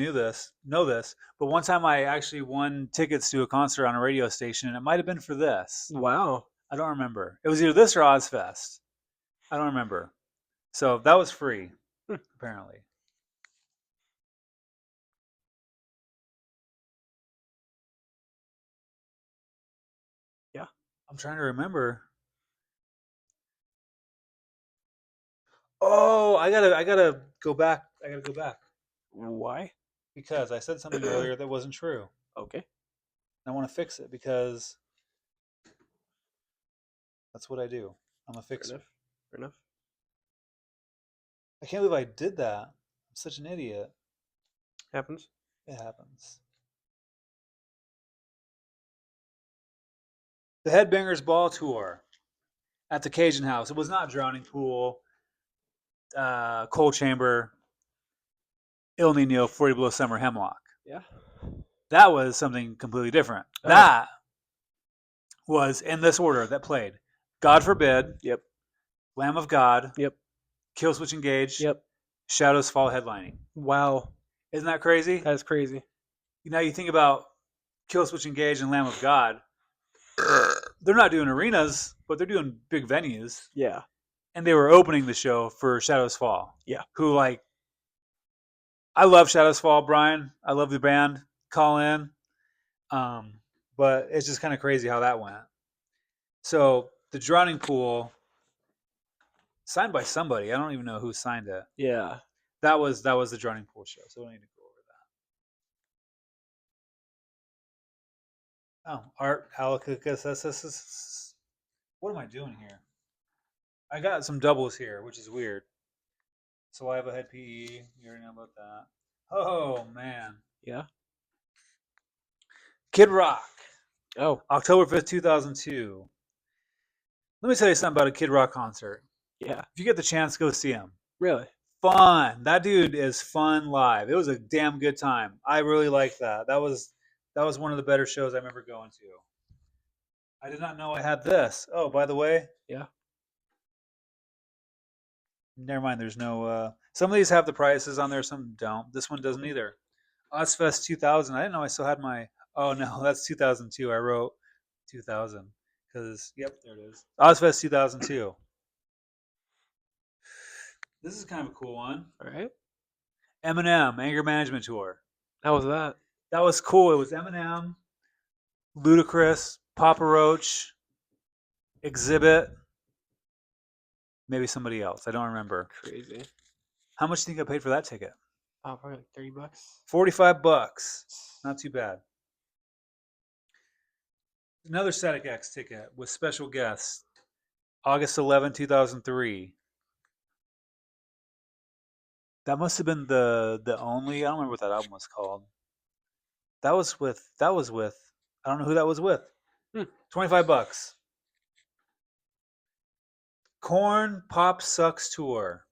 know this, but one time I actually won tickets to a concert on a radio station, and it might have been for this. Wow. I don't remember. It was either this or Ozfest. I don't remember. So that was free, Hmm. apparently. Yeah. I'm trying to remember. Oh, I gotta go back. I gotta go back Why? because I said something earlier that wasn't true. Okay. I want to fix it because that's what I do. I'm a Fair fixer. enough. Fair enough. I can't believe I did that. I'm such an idiot. Happens. It happens. The Headbangers Ball Tour at the Cajun House. It was not Drowning Pool, Coal Chamber, Il Nino, 40 Below Summer, Hemlock. Yeah. That was something completely different. Oh. That was in this order that played: God Forbid, Yep. Lamb of God, Yep. Killswitch Engage, Yep. Shadows Fall headlining. Wow. Isn't that crazy? That is crazy. Now you think about Killswitch Engage and Lamb of God. They're not doing arenas, but they're doing big venues. Yeah. And they were opening the show for Shadows Fall. Yeah. Who, like, I love Shadows Fall, Brian. I love the band. Call in. But it's just kind of crazy how that went. So the Drowning Pool, signed by somebody. I don't even know who signed it. Yeah. That was the Drowning Pool show. So we don't need to go over that. Oh, Art Alakakis. What am I doing here? I got some doubles here, which is weird. Saliva Head PE. You already know about that. Oh man. Yeah. Kid Rock. Oh. October 5th, 2002. Let me tell you something about a Kid Rock concert. Yeah. If you get the chance, go see him. Really? Fun. That dude is fun live. It was a damn good time. I really liked that. That was one of the better shows I remember going to. I did not know I had this. Oh, by the way, Yeah. never mind. There's no. Some of these have the prices on there. Some don't. This one doesn't either. Ozfest 2000. I didn't know I still had my. Oh no, that's 2002. I wrote 2000 because yep, there it is. Ozfest 2002. This is kind of a cool one. All right. Eminem Anger Management Tour. How was that? That was cool. It was Eminem, Ludacris, Papa Roach, Exhibit, maybe somebody else. I don't remember. Crazy. How much do you think I paid for that ticket? Oh, probably like $30. 45 bucks. Not too bad. Another Static X ticket with special guests. August 11, 2003. That must have been the only. I don't remember what that album was called. That was with. I don't know who that was with. Hmm. 25 bucks. Corn Pop Sucks Tour.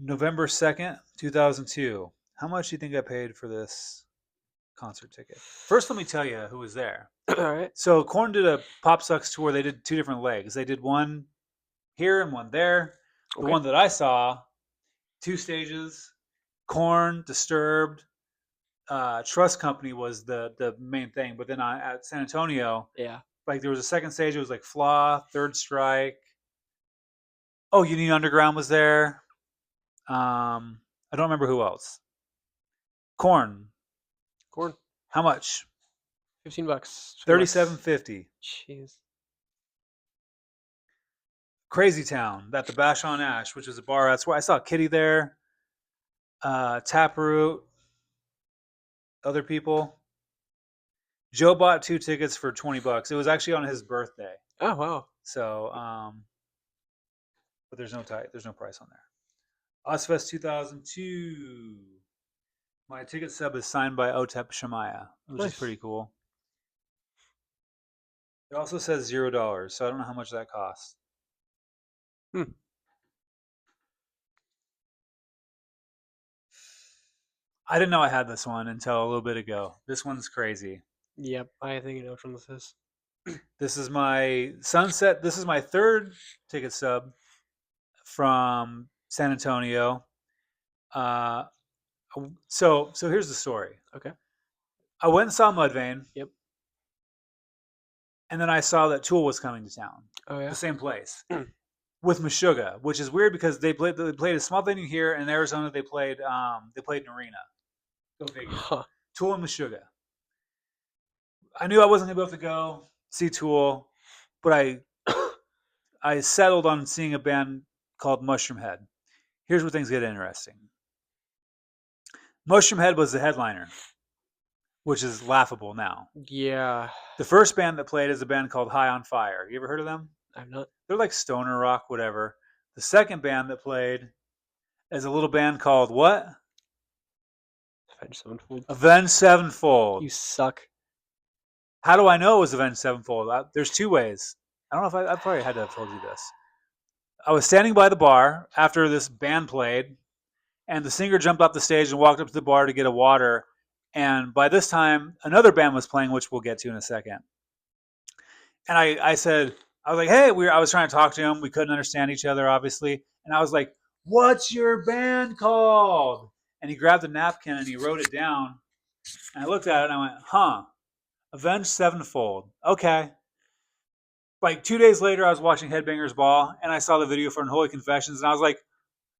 November 2nd, 2002. How much do you think I paid for this concert ticket? First, let me tell you who was there. All right. So, Korn did a Pop Sucks tour. They did two different legs. They did one here and one there. The Okay. one that I saw, two stages. Korn, Disturbed, Trust Company was the main thing. But then at San Antonio, Yeah. like there was a second stage. It was like Flaw, Third Strike. Oh, Union Underground was there. I don't remember who else. Corn. Corn. How much? $15. Thirty-seven $20. fifty. Jeez. Crazy Town at the Bash on Ash, which is a bar. That's where I saw Kitty there. Taproot. Other people. Joe bought two tickets for 20 bucks. It was actually on his birthday. Oh wow. So, but there's no price on there. Ozfest 2002. My ticket stub is signed by Otep Shemaya, which is Nice. pretty cool. It also says $0, so I don't know how much that costs. Hmm. I didn't know I had this one until a little bit ago. This one's crazy. Yep. I think you know which one this is. This is my Sunset. This is my third ticket stub from San Antonio. Uh, so here's the story. Okay. I went and saw Mudvayne, Yep. and then I saw that Tool was coming to town, Oh the yeah. same place, with Meshuggah, which is weird because they played a small venue here in Arizona. They played an arena. Go figure. Huh. Tool and Meshuggah. I knew I wasn't gonna be able to go see Tool, but I settled on seeing a band called Mushroom Head. Here's where things get interesting. Mushroom Head was the headliner, which is laughable now. Yeah. The first band that played is a band called High on Fire. You ever heard of them? I'm not. They're like stoner rock, whatever. The second band that played is a little band called what? Avenged Sevenfold. Avenged Sevenfold. You suck. How do I know it was Avenged Sevenfold? There's two ways. I don't know if I probably had to have told you this. I was standing by the bar after this band played, and the singer jumped off the stage and walked up to the bar to get a water. And by this time, another band was playing, which we'll get to in a second. And I said, I was like, hey, I was trying to talk to him. We couldn't understand each other, obviously. And I was like, what's your band called? And he grabbed a napkin and he wrote it down. And I looked at it and I went, huh, Avenged Sevenfold. Okay. Like 2 days later, I was watching Headbangers Ball and I saw the video for Unholy Confessions and I was like,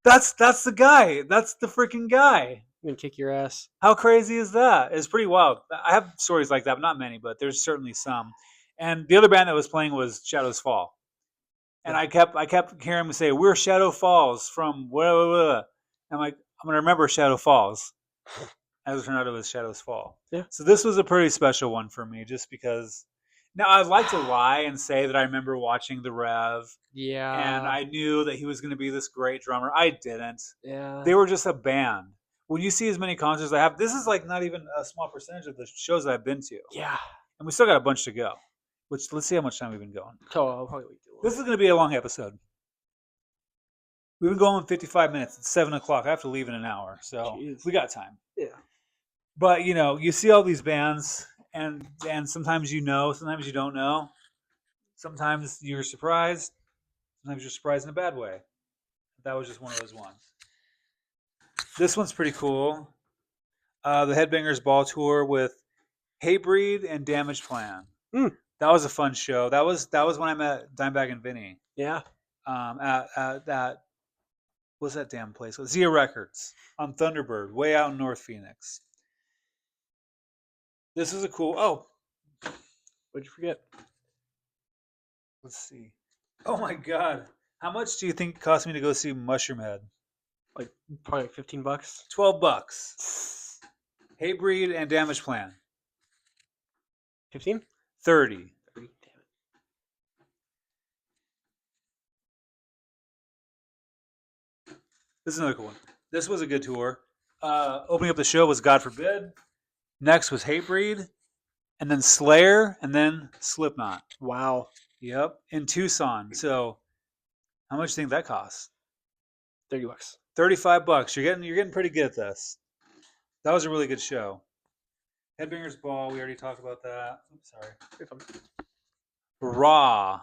that's the guy. That's the freaking guy. I'm gonna kick your ass. How crazy is that? It's pretty wild. I have stories like that, but not many, but there's certainly some. And the other band that was playing was Shadows Fall. And Yeah. I kept hearing him say, "We're Shadow Falls from blah, blah, blah." I'm like, I'm gonna remember Shadow Falls. As it turned out, it was Shadows Fall. Yeah. So this was a pretty special one for me, just because. Now I'd like to lie and say that I remember watching the Rev, and Yeah. I knew that he was going to be this great drummer. I didn't. Yeah. They were just a band. When you see as many concerts as I have, this is like not even a small percentage of the shows that I've been to, Yeah. and we still got a bunch to go. Which let's see how much time we've been going. Oh, I'll probably wait too This long. is going to be a long episode. We've been going 55 minutes. It's 7 o'clock. I have to leave in an hour, so Jeez. we got time. Yeah. But you see all these bands, and sometimes you know, sometimes you don't know. Sometimes you're surprised. Sometimes you're surprised in a bad way. That was just one of those ones. This one's pretty cool. The Headbangers Ball Tour with Hatebreed and Damage Plan. Mm. That was a fun show. That was when I met Dimebag and Vinny. Yeah. At that what's that damn place? Zia Records on Thunderbird, way out in North Phoenix. This is a cool. Oh, What'd you forget? let's see. Oh my god, how much do you think it cost me to go see Mushroomhead? Like probably like $15. $12. Hatebreed and Damage Plan. 15? 30. 30. Damn it. This is another cool one. This was a good tour. Opening up the show was God Forbid. Next was Hatebreed, and then Slayer, and then Slipknot. Wow. Yep, in Tucson. So, how much do you think that costs? $30. $35. You're getting pretty good at this. That was a really good show. Headbangers Ball. We already talked about that. Oops, sorry. Raw.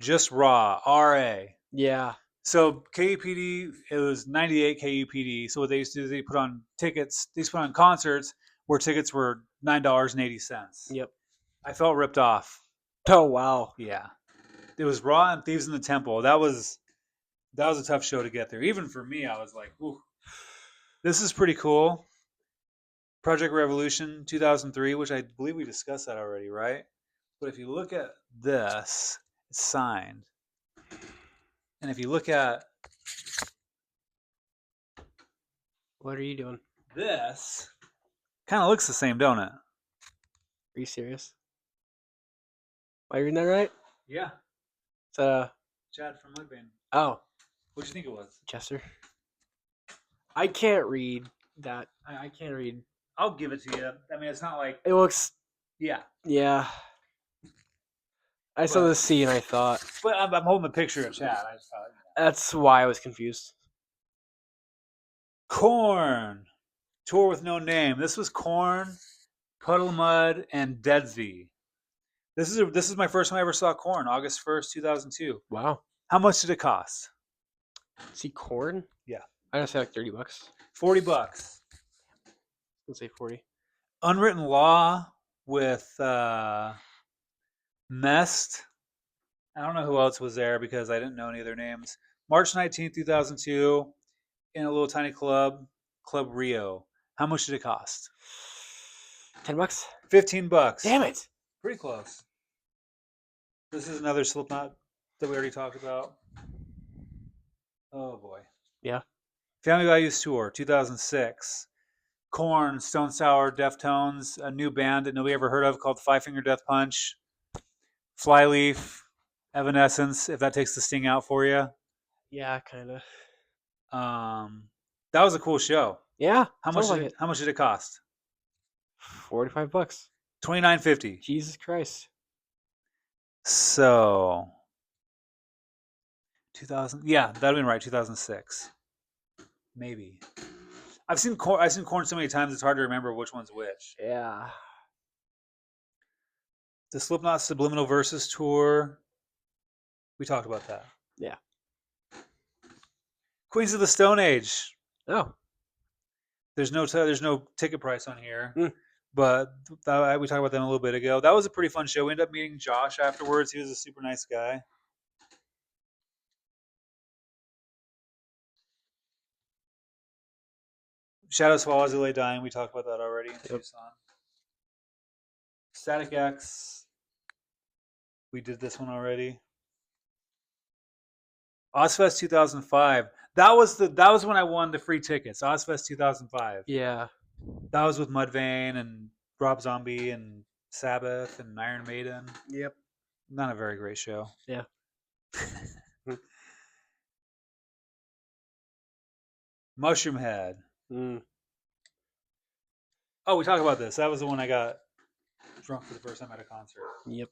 Just Raw. RA. Yeah. So KUPD, it was 98 KUPD. So what they used to do is they put on tickets. They used to put on concerts where tickets were $9.80. Yep. I felt ripped off. Oh wow. Yeah, it was Raw and Thieves in the Temple. That was a tough show to get there. Even for me, I was like, ooh, this is pretty cool. Project Revolution 2003, which I believe we discussed that already, right? But if you look at this, it's signed. And if you look at What are you doing? this, kind of looks the same, don't it? Are you serious? Am I reading that right? Yeah. It's Chad from Mudvayne. oh, What do you think it was? Chester. I can't read that. I can't read. I'll give it to you. I mean, it's not like, It looks. yeah. Yeah. I saw But- the C and I thought But I'm holding a picture of Chad. I just thought, that's why I was confused. Corn. Tour with no name. This was Corn, Puddle Mud, and Deadsy. This is my first time I ever saw Corn, August 1st, 2002. Wow. How much did it cost? See corn? Yeah. I gotta say like $30. $40. Let's say 40. Unwritten Law with Mest. I don't know who else was there because I didn't know any of their names. March 19th, 2002, in a little tiny club, Club Rio. How much did it cost? $10? $15. Damn it! Pretty close. This is another Slipknot that we already talked about. Oh boy. Yeah. Family Values Tour, 2006. Korn, Stone Sour, Deftones, a new band that nobody ever heard of called Five Finger Death Punch, Flyleaf, Evanescence, if that takes the sting out for you. Yeah, kinda. That was a cool show. Yeah. How much? Sounds like How much did it cost? $45. $29.50. Jesus Christ. So 2000. Yeah, that'd have been right. 2006, maybe. I've seen Korn so many times it's hard to remember which one's which. Yeah. The Slipknot Subliminal Versus tour. We talked about that. Yeah. Queens of the Stone Age. Oh. There's no ticket price on here, Mm. but we talked about them a little bit ago. That was a pretty fun show. We ended up meeting Josh afterwards. He was a super nice guy. Shadows Fall as They Lay Dying. We talked about that already in Tucson. Static X. We did this one already. Ozfest 2005. That was when I won the free tickets. Ozfest 2005. Yeah. That was with Mudvayne and Rob Zombie and Sabbath and Iron Maiden. Yep. Not a very great show. Yeah. Mushroomhead. Mm. Oh, we talked about this. That was the one I got drunk for the first time at a concert. Yep.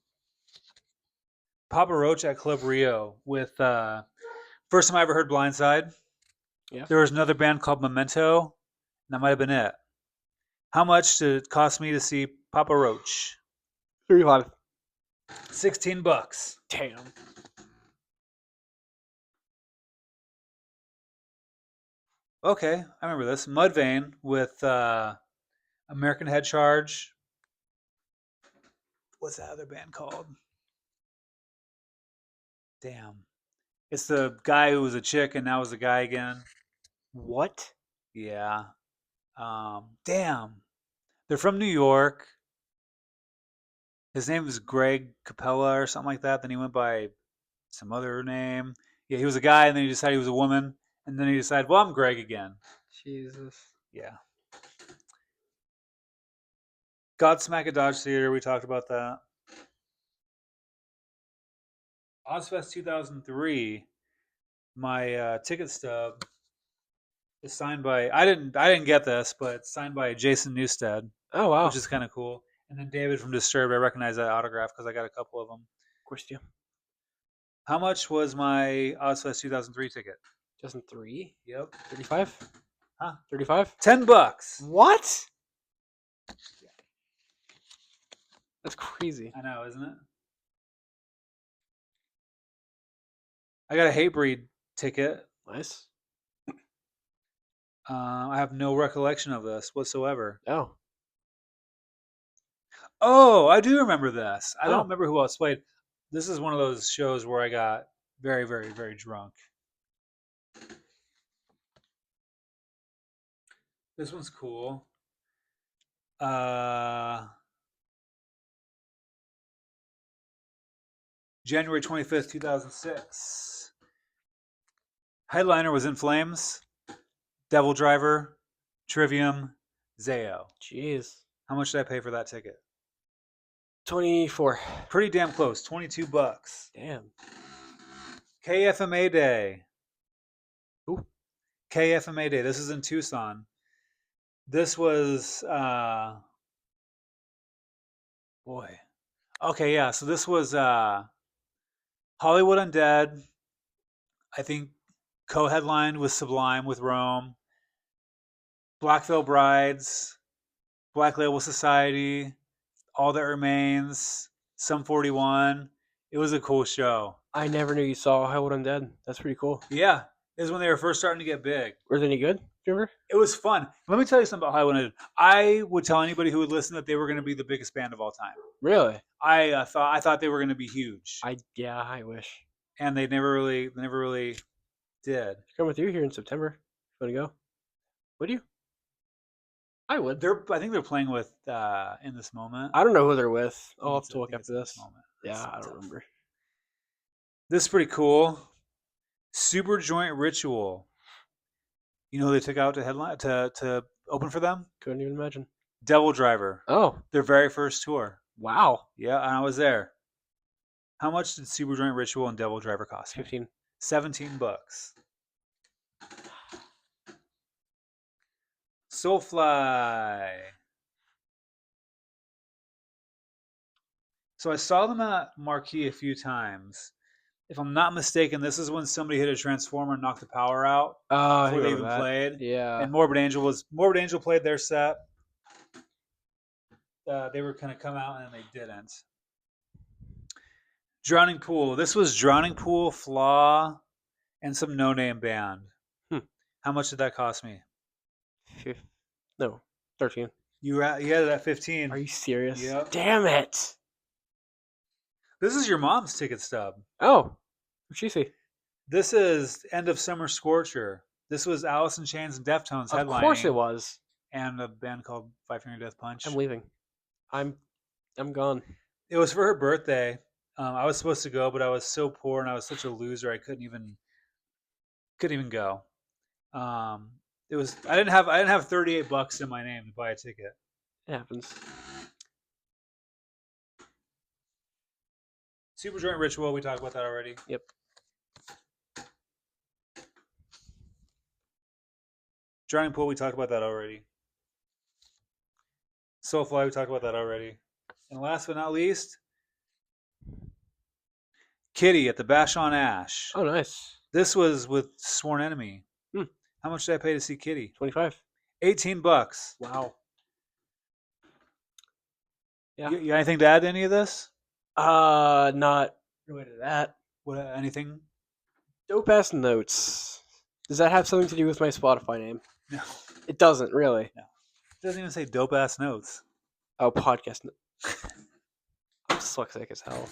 Papa Roach at Club Rio with first time I ever heard Blindside. Yeah. There was another band called Memento, and that might have been it. How much did it cost me to see Papa Roach? 35. $16. Damn. Okay, I remember this. Mudvayne with American Head Charge. What's that other band called? Damn. It's the guy who was a chick and now is a guy again. What? Yeah. Damn. They're from New York. His name is Greg Capella or something like that. Then he went by some other name. Yeah, he was a guy and then he decided he was a woman. And then he decided, well, I'm Greg again. Jesus. Yeah. Godsmack at Dodge Theater. We talked about that. Ozfest 2003. My ticket stub is signed by. I didn't get this, but it's signed by Jason Newsted, Oh, wow. which is kind of cool. And then David from Disturbed. I recognize that autograph because I got a couple of them. Of course, you. How much was my Ozfest 2003 ticket? 2003? Yep. 35? Huh? 35? $10. What? That's crazy. I know, isn't it? I got a Hatebreed ticket. Nice. I have no recollection of this whatsoever. Oh. Oh, I do remember this. I don't Oh. remember who else played. This is one of those shows where I got very, very, very drunk. This one's cool. January 25th, 2006. Headliner was In Flames, Devil Driver, Trivium, Zayo. Jeez. How much did I pay for that ticket? 24. Pretty damn close, $22. Damn. KFMA Day. Ooh. KFMA Day. This is in Tucson. This was boy. Okay, yeah. So this was Hollywood Undead. I think co-headlined with Sublime with Rome. Black Veil Brides, Black Label Society, All That Remains, Sum 41. It was a cool show. I never knew you saw Hollywood Undead. That's pretty cool. Yeah, it was when they were first starting to get big. Were they any good? Do you remember? It was fun. Let me tell you something about Hollywood Undead. I would tell anybody who would listen that they were going to be the biggest band of all time. Really? I thought they were going to be huge, I wish. and they never really did. Come with you here in September. Want to go? Would you? I would. I think they're playing with In This Moment. I don't know who they're with. I'll have to I look think it's after In this. Moment. Yeah, It's I don't tough. remember. This is pretty cool. Super Joint Ritual. You know who they took out to headline to open for them? Couldn't even imagine. Devil Driver. Oh, Their very first tour. wow. Yeah, and I was there. How much did Super Joint Ritual and Devil Driver cost me? 15. $17. Soulfly. So I saw them at Marquee a few times. If I'm not mistaken, this is when somebody hit a transformer and knocked the power out Oh, I before they remember even that. played. Yeah. And Morbid Angel played their set. They were going to come out and they didn't. Drowning Pool. This was Drowning Pool, Flaw, and some no-name band. Hmm. How much did that cost me? No, 13. You had it at 15. Are you serious? Yep. Damn it. This is your mom's ticket stub. Oh, what'd she say? This is End of Summer Scorcher. This was Alice in Chains and Deftones headlining. Of course it was. And a band called Five Finger Death Punch. I'm leaving. I'm gone. It was for her birthday. I was supposed to go, but I was so poor and I was such a loser. I couldn't even go. It was I didn't have $38 in my name to buy a ticket. It happens. Super Joint Ritual, we talked about that already. Yep. Drowning Pool, we talked about that already. Soulfly, we talked about that already. And last but not least, Kitty at the Bash on Ash. Oh, nice. This was with Sworn Enemy. Hmm. How much did I pay to see Kitty? 25. $18. Wow. Yeah. You got anything to add to any of this? Not related to that. What? Anything? Dope ass notes. Does that have something to do with my Spotify name? No. It doesn't really. No. It doesn't even say dope ass notes. Oh, podcast. I'm dyslexic as hell.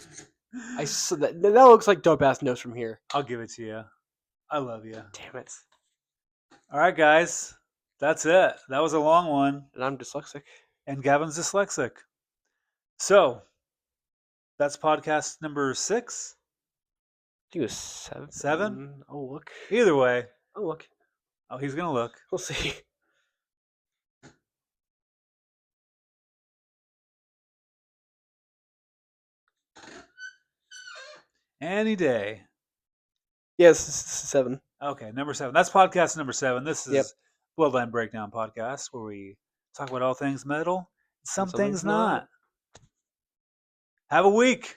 That looks like dope ass notes from here. I'll give it to you. I love you. Damn it. All right, guys. That's it. That was a long one. And I'm dyslexic. And Gavin's dyslexic. So, that's podcast number 6. I think it was 7. 7? Oh, look. Either way. Oh, look. Oh, he's going to look. We'll see. Any day. Yes, 7. Okay, number 7. That's podcast number 7. This is Yep. Bloodline Breakdown Podcast, where we talk about all things metal. Some Some things things not. not. Have a week.